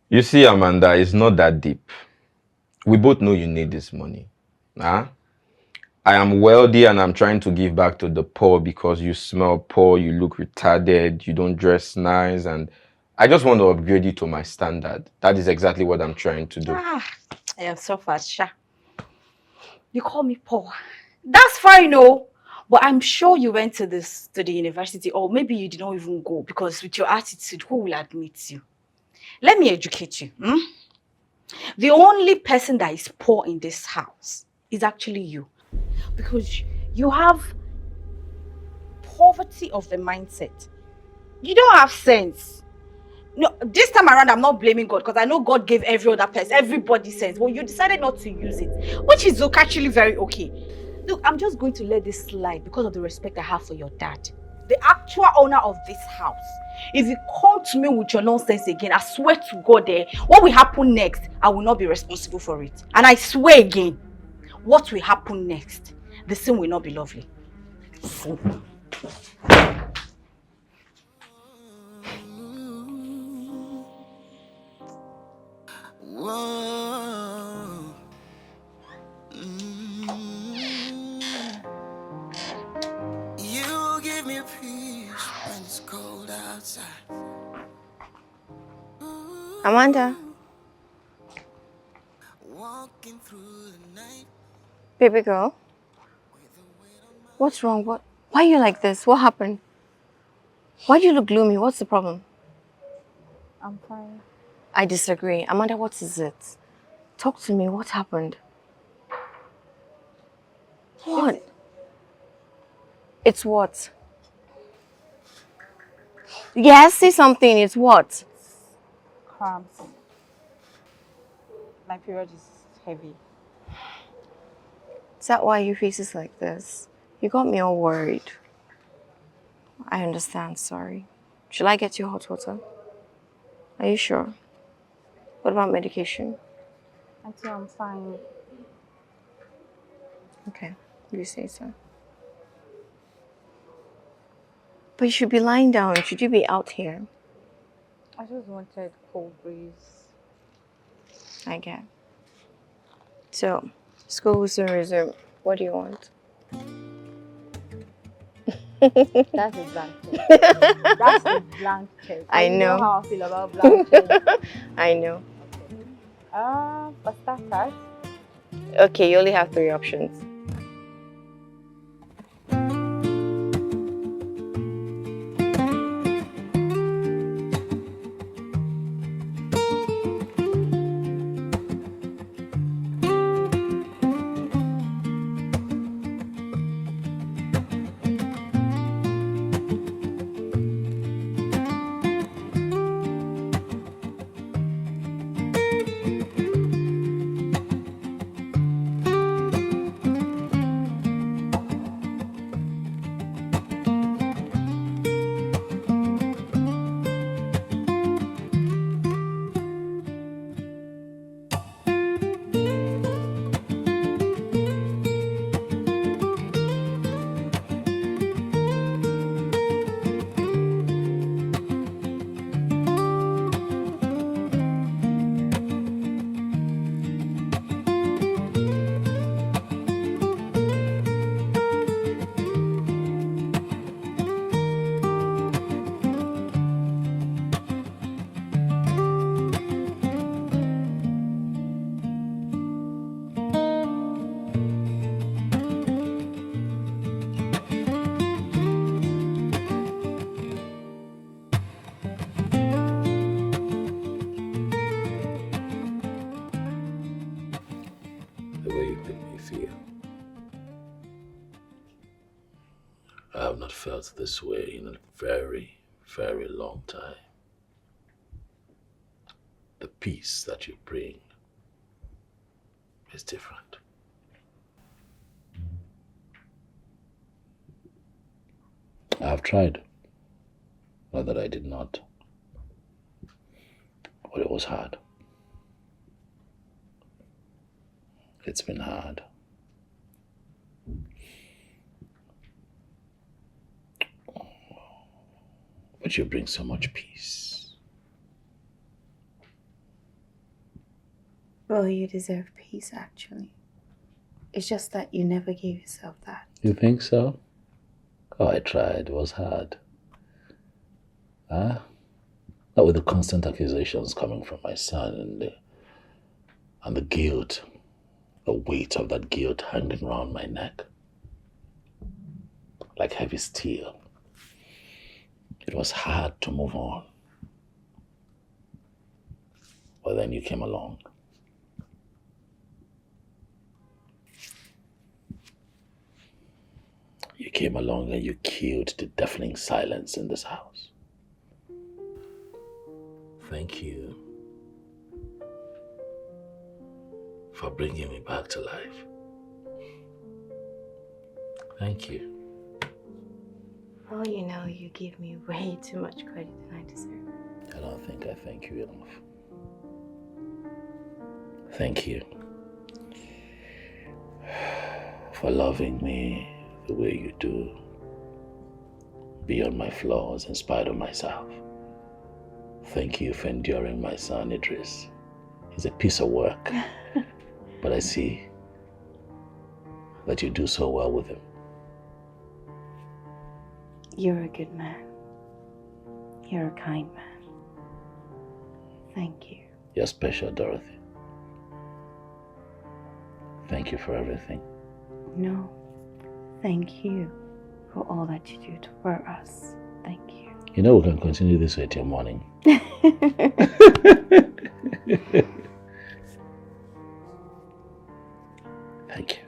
You see, Amanda, it's not that deep. We both know you need this money. Huh? I am wealthy and I'm trying to give back to the poor because you smell poor, you look retarded, you don't dress nice, and I just want to upgrade you to my standard. That is exactly what I'm trying to do. I am so fast, Sha. You call me poor. That's fine, no. But I'm sure you went to the university, or maybe you did not even go, because with your attitude, who will admit you? Let me educate you. The only person that is poor in this house is actually you. Because you have poverty of the mindset. You don't have sense. No, this time around, I'm not blaming God, because I know God gave every other person, everybody sense. But you decided not to use it, which is actually very okay. Look, I'm just going to let this slide because of the respect I have for your dad, the actual owner of this house. If you come to me with your nonsense again, I swear to God, what will happen next, I will not be responsible for it. And I swear again, what will happen next, the scene will not be lovely. Fool. Whoa. You give me peace when it's cold outside. Amanda, Walking through the night. baby girl, what's wrong? Why are you like this? What happened? Why do you look gloomy? What's the problem? I'm fine. I disagree. Amanda, what is it? Talk to me. What happened? What? It's what? Yes, say something. It's what? Cramps. My period is heavy. Is that why your face is like this? You got me all worried. I understand, sorry. Should I get you hot water? Are you sure? What about medication? Auntie, I'm fine. Okay, you say so. But you should be lying down. Should you be out here? I just wanted cold breeze. I get. So, school will soon resume. What do you want? That's a blank check. That's a blank check. I You know. how I feel about blank check. I know. For starters, Okay, you only have 3 options. with you. I have not felt this way in a very, very long time. The peace that you bring is different. I've tried. Not that I did not. But it was hard. It's been hard. But you bring so much peace. Well, you deserve peace, actually. It's just that you never gave yourself that. You think so? Oh, I tried. It was hard. Huh? Not with the constant accusations coming from my son and the guilt, the weight of that guilt hanging around my neck. Like heavy steel. It was hard to move on. But then you came along. You came along and you killed the deafening silence in this house. Thank you for bringing me back to life. Thank you. Well, you know, you give me way too much credit than I deserve. I don't think I thank you enough. Thank you for loving me the way you do, beyond my flaws, in spite of myself. Thank you for enduring my son, Idris. He's a piece of work, but I see that you do so well with him. You're a good man. You're a kind man. Thank you. You're special, Dorothy. Thank you for everything. No, thank you for all that you do for us. Thank you. You know we can continue this way till morning. Thank you.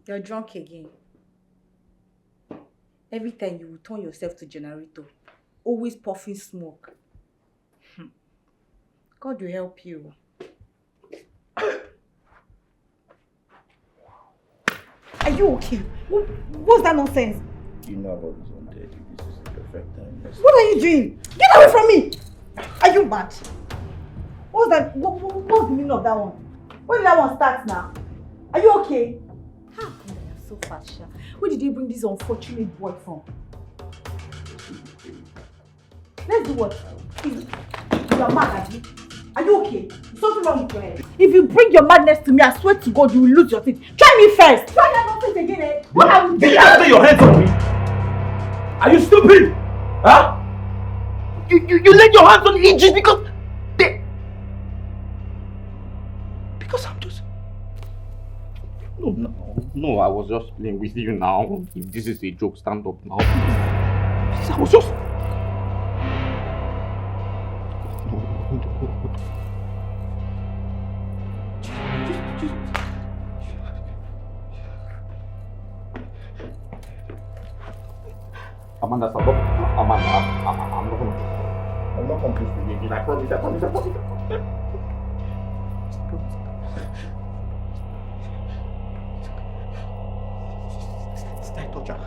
You're drunk again. Every time you will turn yourself to generator, always puffing smoke. God will help you. Are you okay? What's that nonsense? You know about this one day. This is the perfect time. What are you doing? Get away from me! Are you mad? What's that? What's the meaning of that one? When did that one start now? Are you okay? How come you're so fat, Sha? Where did you bring this unfortunate boy from? Let's do what? You are mad, Abby. Are you okay? There's something wrong with your head. If you bring your madness to me, I swear to God, you will lose your teeth. Try me first. Try that nonsense again, eh? What are you doing? Did you lay your hands on me? Are you stupid? Huh? You laid your hands on Idris because because I'm just... No, I was just playing with you now. If this is a joke, stand up now. Please, I was just... Amanda, stop. Amanda, I'm not going to push you again. I promise. Stai touchar.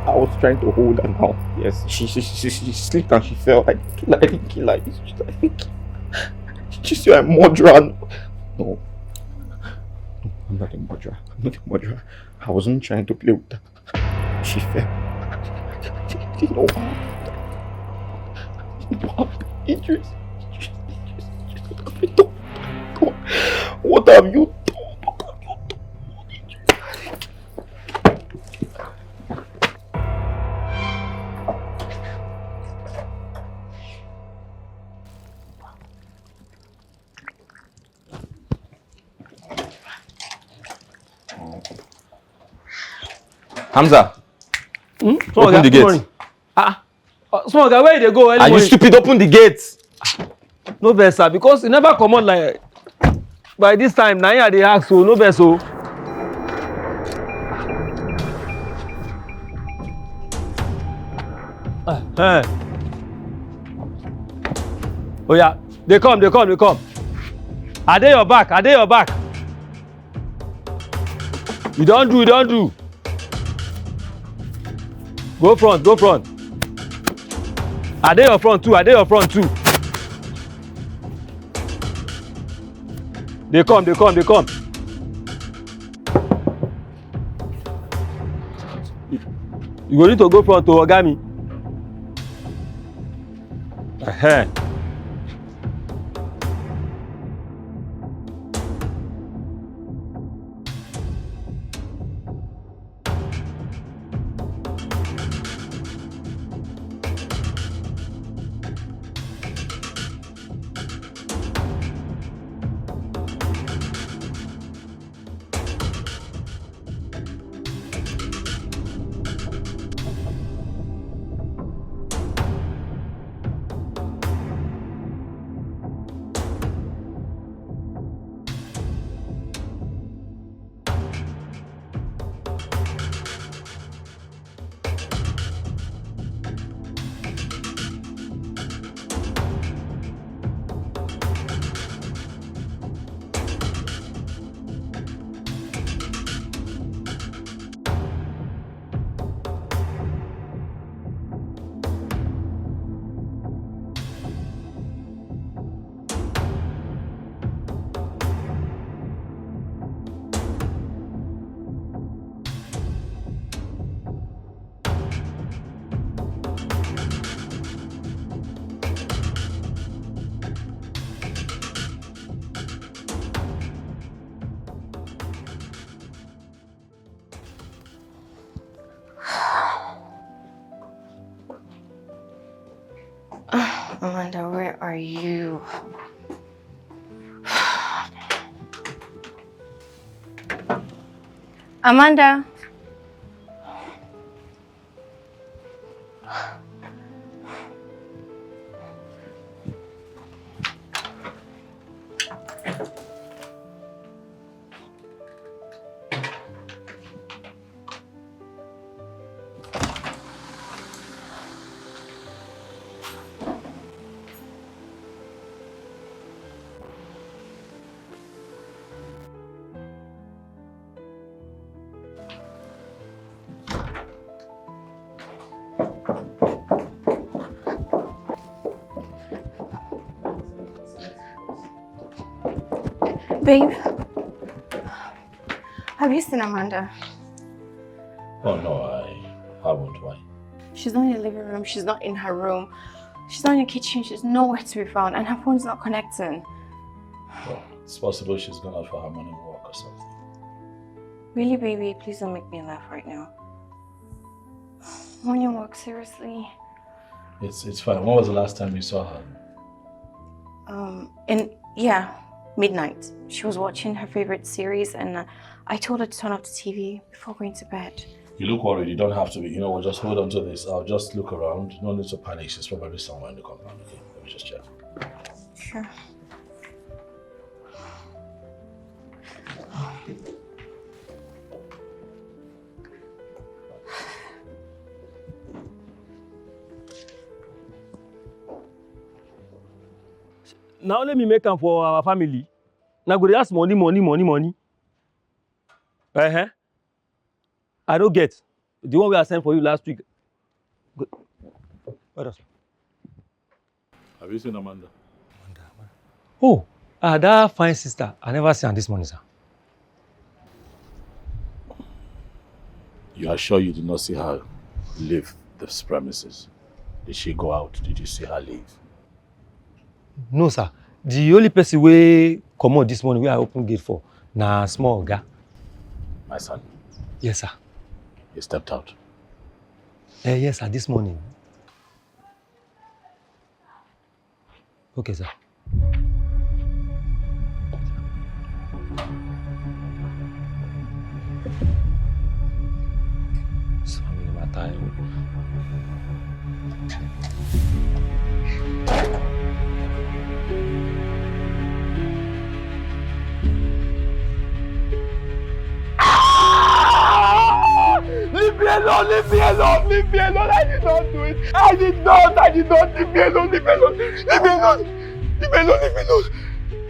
I was trying to hold her now. Yes, she slipped and she fell. I didn't kill her. She's a murderer. No, I'm not a murderer. I'm not a murderer. I wasn't trying to play with her. She fell. I didn't know how. Idris. What have you done? Hamza, open the gate. Small guy, where they go? Are you stupid? Open the gate. No vex, sir, because you never come out like by this time. Now they ask, so no vex, so. Oh yeah, they come. Are they your back? You don't do. Go front. Are they your front too? They come. You need to go front to Ogami. Amanda, where are you? Amanda. Babe, have you seen Amanda? Oh no, I haven't. Why? She's not in the living room, she's not in her room, she's not in the kitchen, she's nowhere to be found, and her phone's not connecting. Well, it's possible she's gone out for her morning walk or something. Really, baby, please don't make me laugh right now. Morning walk, seriously? It's fine. When was the last time you saw her? Yeah, midnight. She was watching her favorite series, and I told her to turn off the TV before going to bed. You look worried. You don't have to be. You know what? Just hold on to this. I'll just look around. No need to panic. She's probably somewhere in the compound. Okay, let me just check. Sure. Now let me make am for our family. Now go dey ask money. I don't get. The one we I sent for you last week. What else? Have you seen Amanda? Oh, that fine sister. I never seen her this morning, sir. You are sure you did not see her leave this premises? Did she go out? Did you see her leave? No, sir. The only person we come out this morning, we I open gate for, na small guy. My son. Yes, sir. He stepped out. Yes, sir. This morning. Okay, sir. It's family matter. Leave me alone, leave me alone, leave me alone. I did not do it. I did not. Leave me alone, leave me alone, leave me alone. Leave me alone, leave me alone.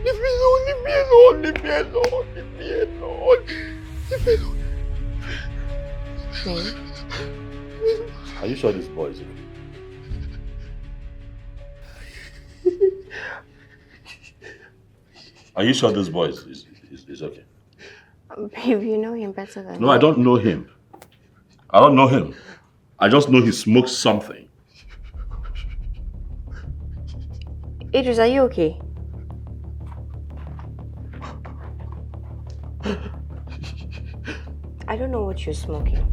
Leave me alone, leave me alone, leave me alone, leave me alone. Leave me alone. Babe? Are you sure this boy is okay? Are you sure this boy is okay? Babe, you know him better than No, me. I don't know him. I don't know him. I just know he smokes something. Idris, are you okay? I don't know what you're smoking.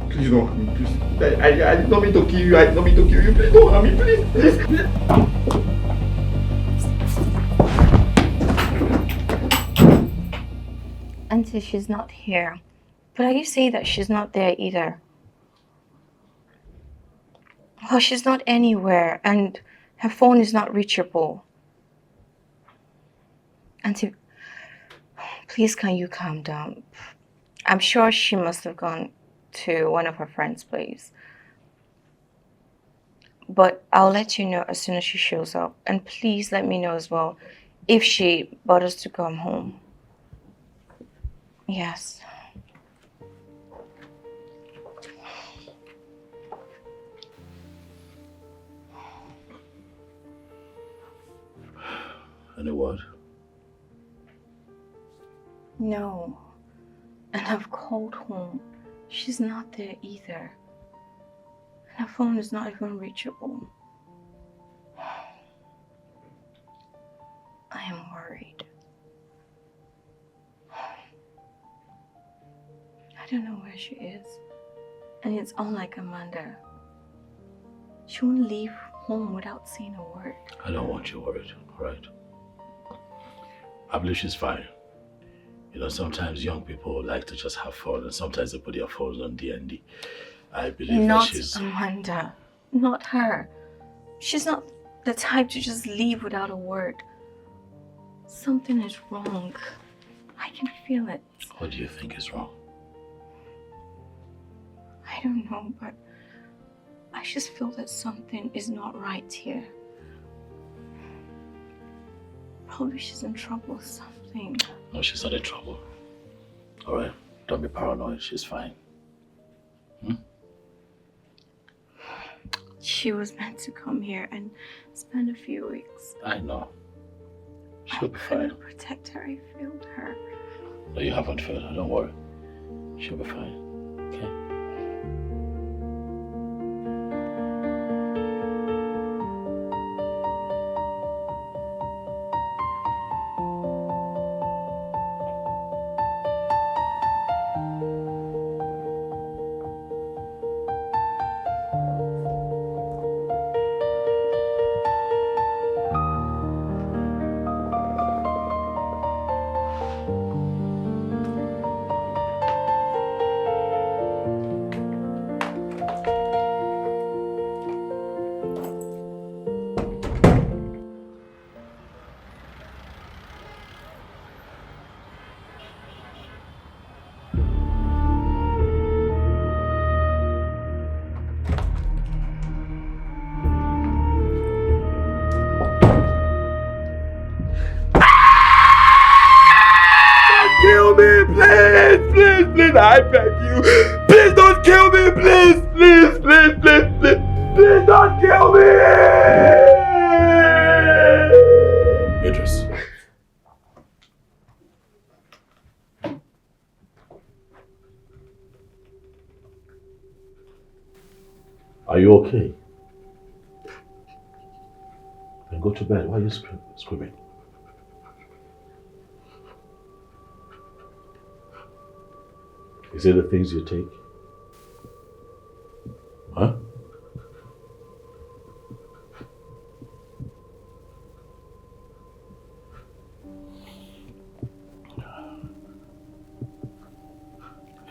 Please don't harm me, please. I did not mean to kill you. I did not mean to kill you. Please don't harm me, please. Auntie, she's not here. But are you saying that she's not there either? Well, she's not anywhere, and her phone is not reachable. Auntie, please can you calm down? I'm sure she must have gone to one of her friends' place. But I'll let you know as soon as she shows up. And please let me know as well if she bothers to come home. Yes. Any word? No. And I've called home. She's not there either. And her phone is not even reachable. I am worried. I don't know where she is. And it's unlike Amanda. She won't leave home without saying a word. I don't want you worried, alright? I believe she's fine. You know, sometimes young people like to just have fun, and sometimes they put their phones on D&D. I believe Not that she's... Amanda. Not her. She's not the type to just leave without a word. Something is wrong. I can feel it. What do you think is wrong? I don't know, but I just feel that something is not right here. Probably she's in trouble or something. No, she's not in trouble. Alright, don't be paranoid. She's fine. She was meant to come here and spend a few weeks. I know. She'll be I fine. couldn't protect her. I failed her. No, you haven't failed her. Don't worry. She'll be fine. Okay? Kill me, please, please, please, I beg you. Please don't kill me, please, please, please, please, please. Please don't kill me. Idris. Are you okay? Then go to bed. Why are you screaming? Is it the things you take? Huh?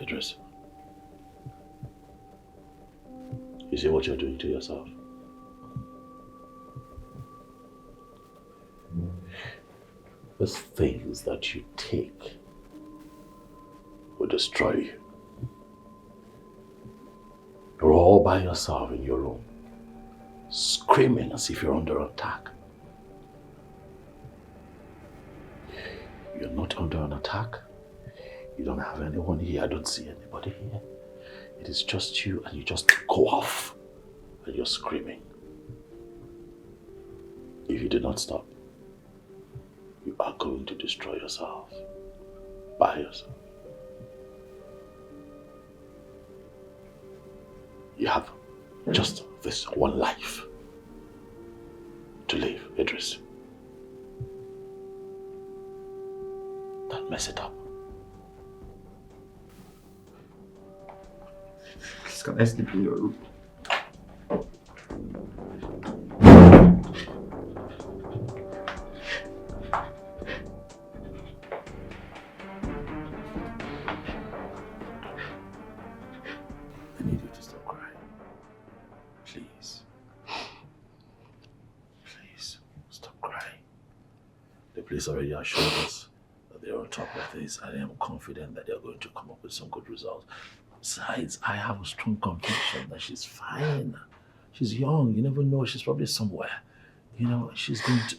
Idris. You see what you're doing to yourself? Those things that you take will destroy you. You're all by yourself in your room, screaming as if you're under attack. You're not under an attack. You don't have anyone here. I don't see anybody here. It is just you, and you just go off and you're screaming. If you do not stop, you are going to destroy yourself by yourself. You have just this one life to live, Idris. Don't mess it up. Please, can I sleep in your room? I need you to stop crying. Please. Please, stop crying. The police already assured us that they're on top of this, and I am confident that they're going to come up with some good results. Besides, I have a strong conviction that she's fine. She's young, you never know, she's probably somewhere. You know, she's going to...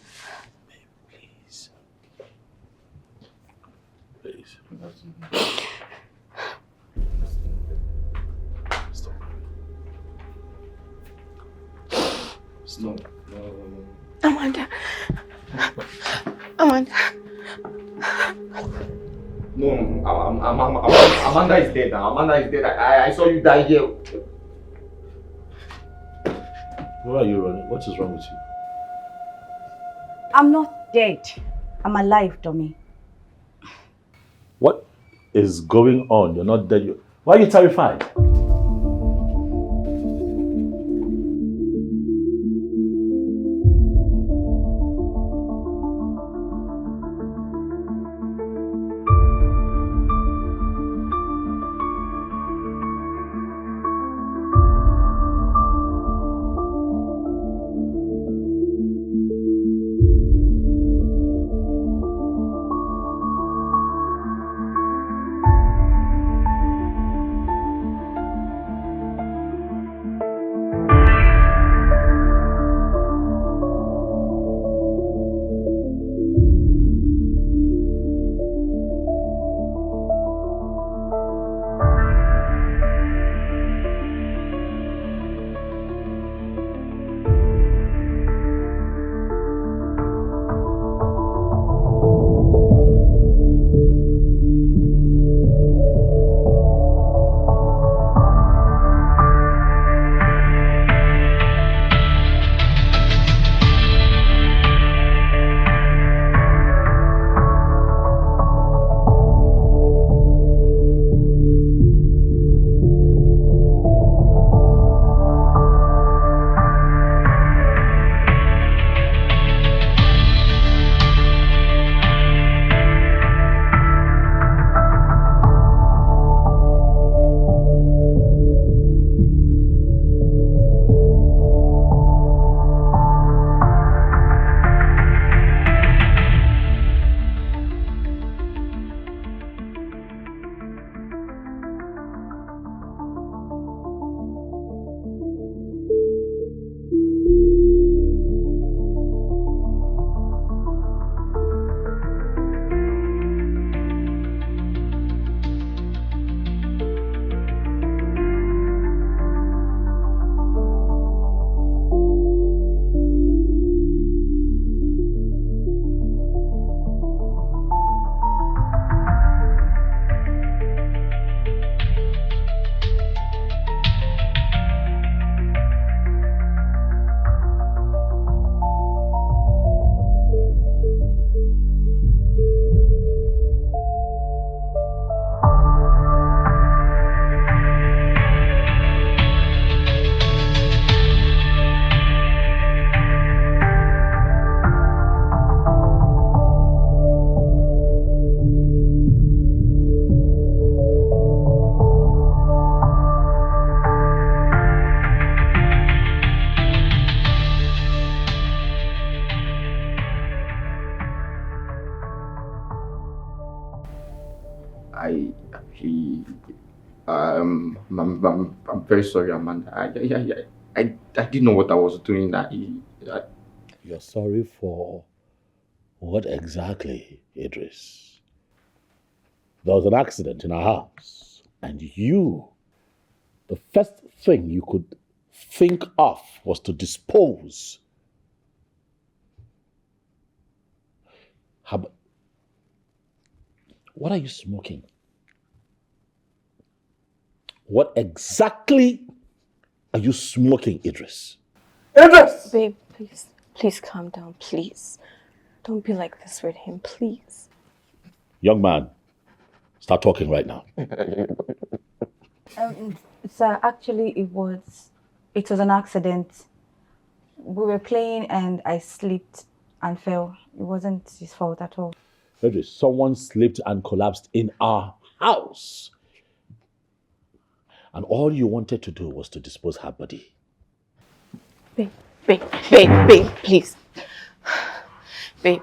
Babe, please. Please. Stop. Stop. Amanda. Amanda. No, Amanda is dead now. Amanda is dead. I saw you die here. Where are you running? What is wrong with you? I'm not dead. I'm alive, dummy. What is going on? You're not dead. Why are you terrified? I'm very sorry, Amanda. I didn't know what I was doing. You're sorry for what exactly, Idris? There was an accident in our house, and the first thing you could think of was to dispose. What are you smoking? What exactly are you smoking, Idris? Idris! Babe, please. Please calm down, please. Don't be like this with him, please. Young man, start talking right now. Sir, actually it was an accident. We were playing and I slipped and fell. It wasn't his fault at all. Idris, someone slipped and collapsed in our house. And all you wanted to do was to dispose her body. Babe, please. Babe,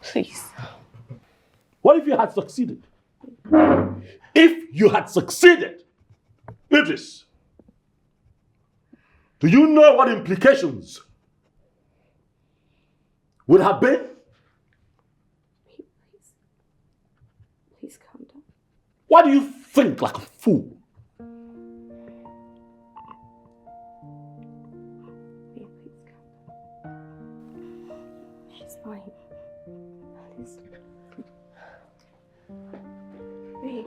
please. What if you had succeeded? If you had succeeded, Idris, do you know what implications would have been? Please calm down. Why do you think like a fool? Babe, please calm down. She's fine. Please. Babe.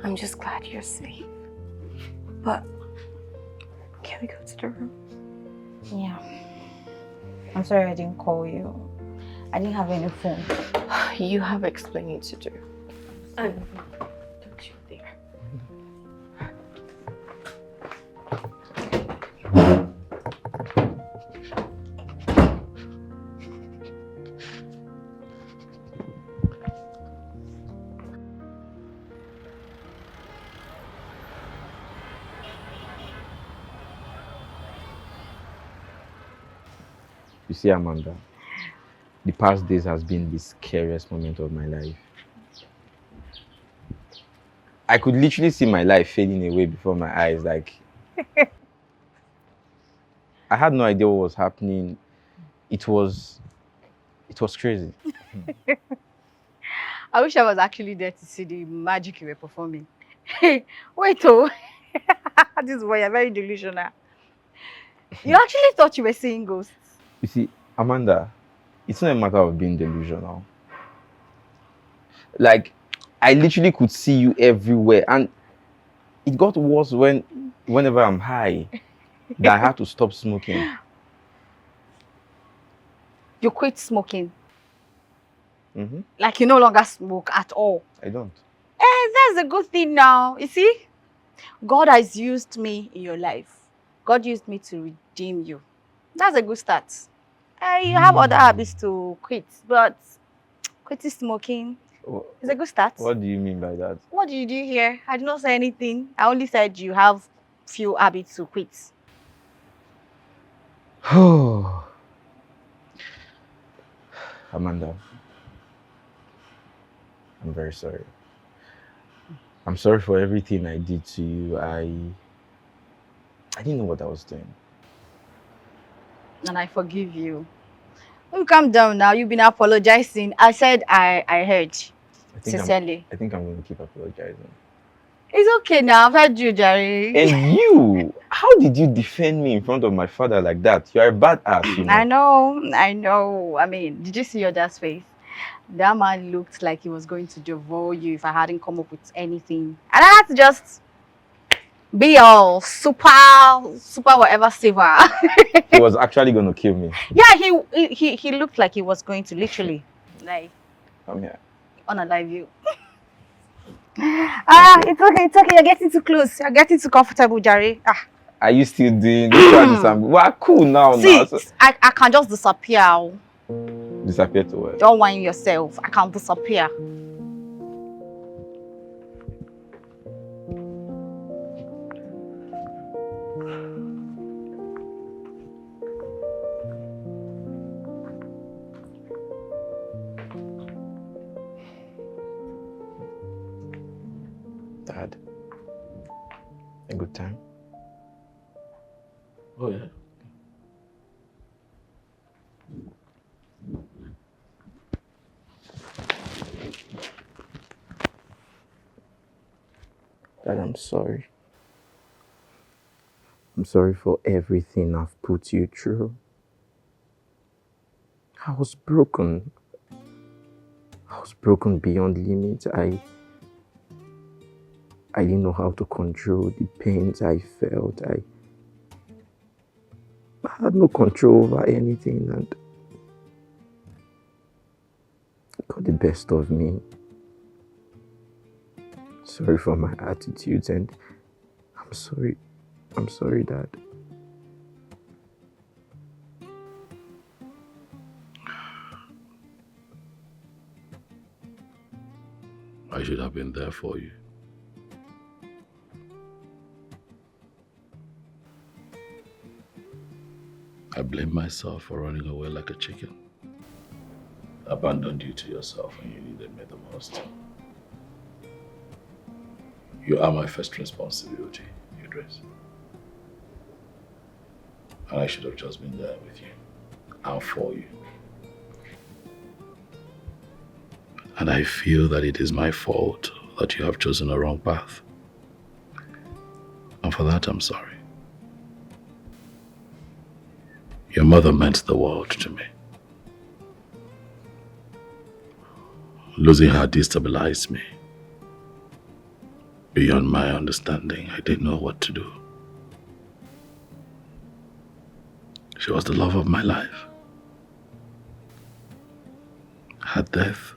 I'm just glad you're safe. But can we go to the room? Yeah. I'm sorry I didn't call you. I didn't have any phone. You have explaining to do. And don't you dare. You see, Amanda, the past days has been the scariest moment of my life. I could literally see my life fading away before my eyes. Like, I had no idea what was happening. It was crazy. I wish I was actually there to see the magic you were performing. Hey, wait, oh. This boy, you're very delusional. You actually thought you were seeing ghosts. You see, Amanda, it's not a matter of being delusional. Like, I literally could see you everywhere, and it got worse whenever I'm high that I had to stop smoking. You quit smoking. Mm-hmm. Like you no longer smoke at all. I don't. That's a good thing now. You see, God has used me in your life. God used me to redeem you. That's a good start. You have other habits to quit, but quitting smoking is a good start. What do you mean by that? What did you do here? I did not say anything. I only said you have few habits to quit. Amanda, I'm very sorry. I'm sorry for everything I did to you. I didn't know what I was doing. And I forgive you. You calm down now. You've been apologizing. I said I heard. Sincerely. I think I'm going to keep apologizing. It's okay now. I've heard you, Jerry. And you, how did you defend me in front of my father like that? You're a badass, you know. I know. I mean, did you see your dad's face? That man looked like he was going to devour you if I hadn't come up with anything. And I had to just be all super whatever saver. He was actually going to kill me. Yeah, he looked like he was going to literally, like, Come here. unalive you. It's okay. You're getting too close. You're getting too comfortable, Jerry. Are you still doing this? We're cool now. See, I can just disappear. Disappear to where? Don't whine yourself. I can disappear. A good time? Oh, yeah. Dad, I'm sorry. I'm sorry for everything I've put you through. I was broken. I was broken beyond limits. I didn't know how to control the pains I felt. I had no control over anything and it got the best of me. Sorry for my attitudes and I'm sorry. I'm sorry, Dad. I should have been there for you. I blame myself for running away like a chicken. Abandoned you to yourself when you needed me the most. You are my first responsibility, Idris. And I should have just been there with you and for you. And I feel that it is my fault that you have chosen the wrong path. And for that, I'm sorry. Your mother meant the world to me. Losing her destabilized me. Beyond my understanding, I didn't know what to do. She was the love of my life. Her death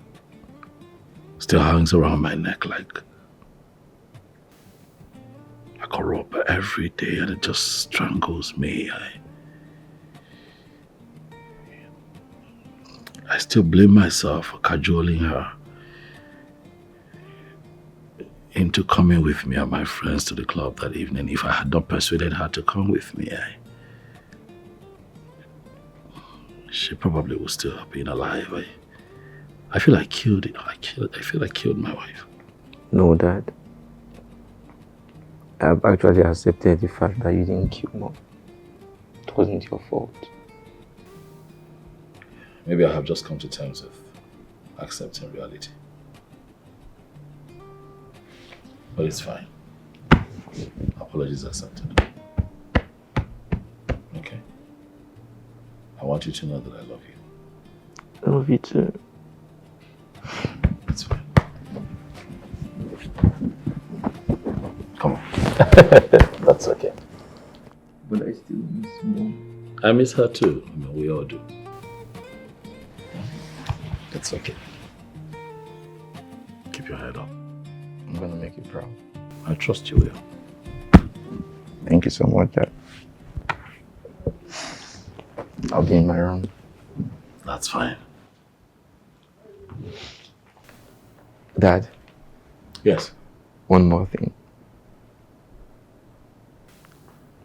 still hangs around my neck like a rope every day, and it just strangles me. I still blame myself for cajoling her into coming with me and my friends to the club that evening. If I had not persuaded her to come with me, she probably would still have been alive. I feel I killed it. I feel I killed my wife. No, Dad. I've actually accepted the fact that you didn't kill Mom. It wasn't your fault. Maybe I have just come to terms with accepting reality. But it's fine. Apologies accepted. Okay? I want you to know that I love you. I love you too. It's fine. Come on. That's okay. But I still miss Mom. I miss her too. I mean, we all do. It's okay. Keep your head up. I'm gonna make you proud. I trust you will. Thank you so much, Dad. I'll be in my room. That's fine. Dad, Yes. one more thing.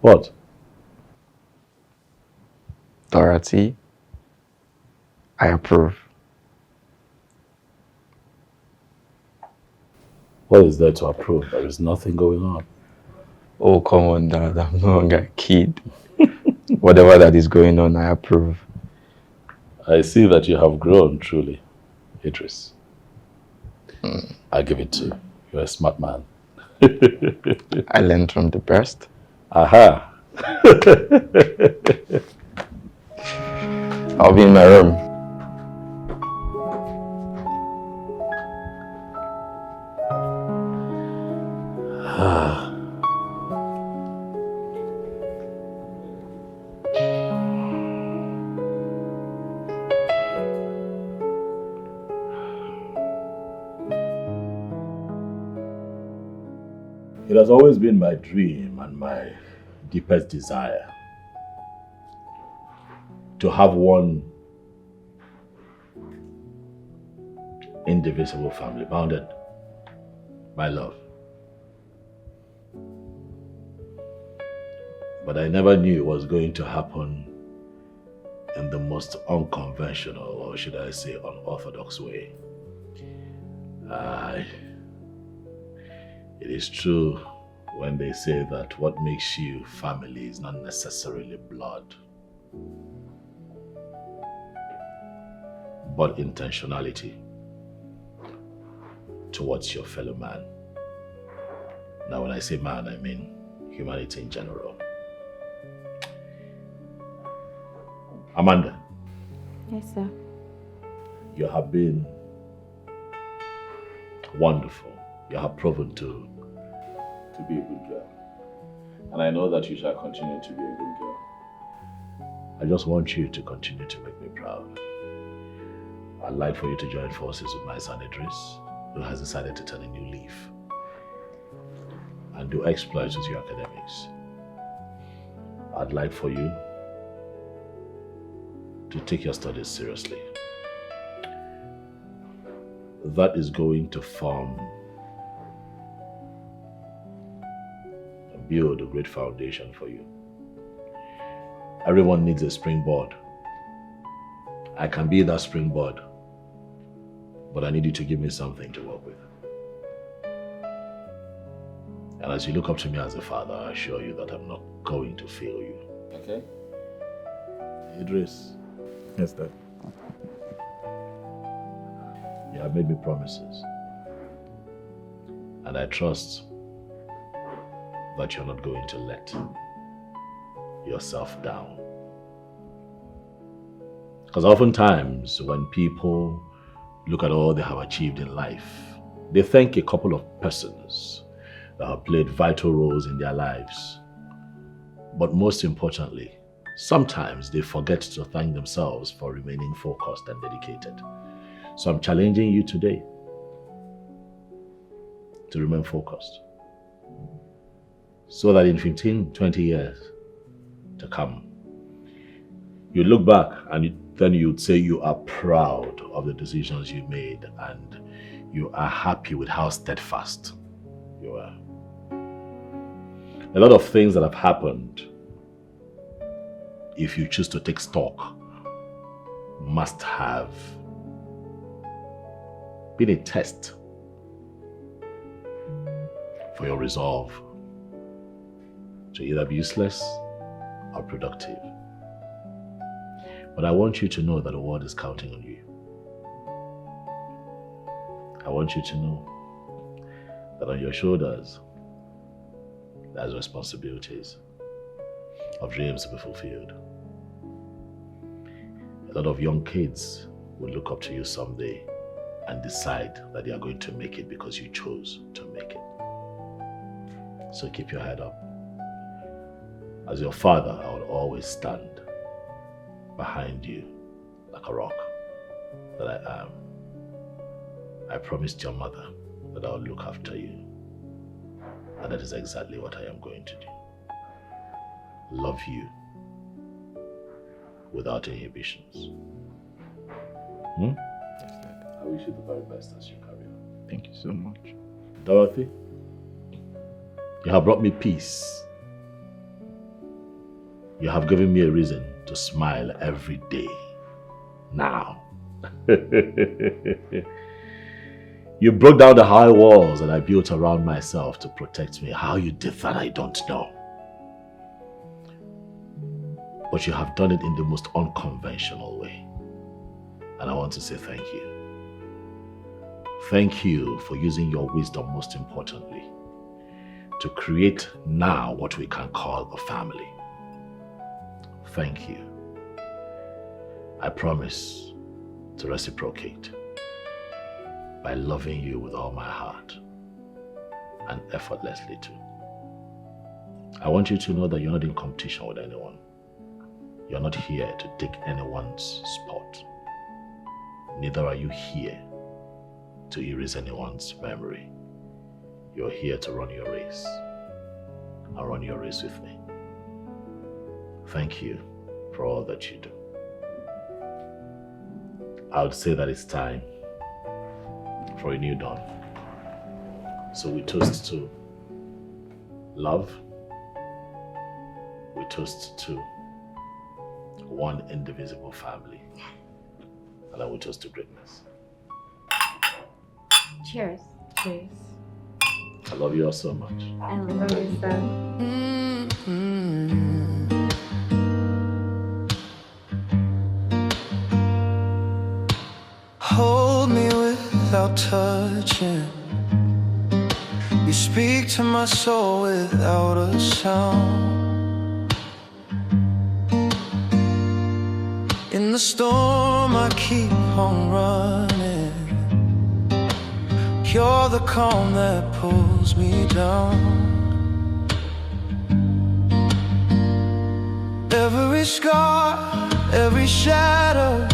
What? Dorothy, I approve. What is there to approve? There is nothing going on. Oh, come on, Dad. I'm no longer a kid. Whatever that is going on, I approve. I see that you have grown, truly, Idris. I give it to you. You're a smart man. I learned from the best. Aha! I'll be in my room. It has always been my dream and my deepest desire to have one indivisible family bounded by love. But I never knew it was going to happen in the most unconventional, or should I say unorthodox way. It is true when they say that what makes you family is not necessarily blood, but intentionality towards your fellow man. Now, when I say man, I mean humanity in general. Amanda. Yes, sir. You have been wonderful. You have proven to be a good girl. And I know that you shall continue to be a good girl. I just want you to continue to make me proud. I'd like for you to join forces with my son Idris, who has decided to turn a new leaf and do exploits with your academics. I'd like for you to take your studies seriously. That is going to form and build a great foundation for you. Everyone needs a springboard. I can be that springboard, but I need you to give me something to work with. And as you look up to me as a father, I assure you that I'm not going to fail you. Okay? Idris. Yes, Dad. You have made me promises. And I trust that you're not going to let yourself down. Because oftentimes when people look at all they have achieved in life, they thank a couple of persons that have played vital roles in their lives. But most importantly, sometimes they forget to thank themselves for remaining focused and dedicated. So I'm challenging you today to remain focused, so that in 15, 20 years to come, you look back and then you'd say you are proud of the decisions you made and you are happy with how steadfast you are. A lot of things that have happened, if you choose to take stock, must have been a test for your resolve to either be useless or productive. But I want you to know that the world is counting on you. I want you to know that on your shoulders there's responsibilities of dreams to be fulfilled. A lot of young kids will look up to you someday and decide that they are going to make it because you chose to make it. So keep your head up. As your father, I will always stand behind you like a rock that I am. I promised your mother that I will look after you. And that is exactly what I am going to do. Love you without inhibitions. Yes, Dad. I wish you the very best as you carry on. Thank you so much. Dorothy, you have brought me peace. You have given me a reason to smile every day. Now. You broke down the high walls that I built around myself to protect me. How you did that, I don't know. But you have done it in the most unconventional way. And I want to say thank you. Thank you for using your wisdom, most importantly, to create now what we can call a family. Thank you. I promise to reciprocate by loving you with all my heart and effortlessly too. I want you to know that you're not in competition with anyone. You're not here to take anyone's spot. Neither are you here to erase anyone's memory. You're here to run your race and run your race with me. Thank you for all that you do. I would say that it's time for a new dawn. So we toast to love. We toast to one indivisible family. And I will toast to greatness. Cheers. Cheers. I love you all so much. I love you, son. Hold me without touching. You speak to my soul without a sound. In the storm I keep on running. You're the calm that pulls me down. Every scar, every shadow,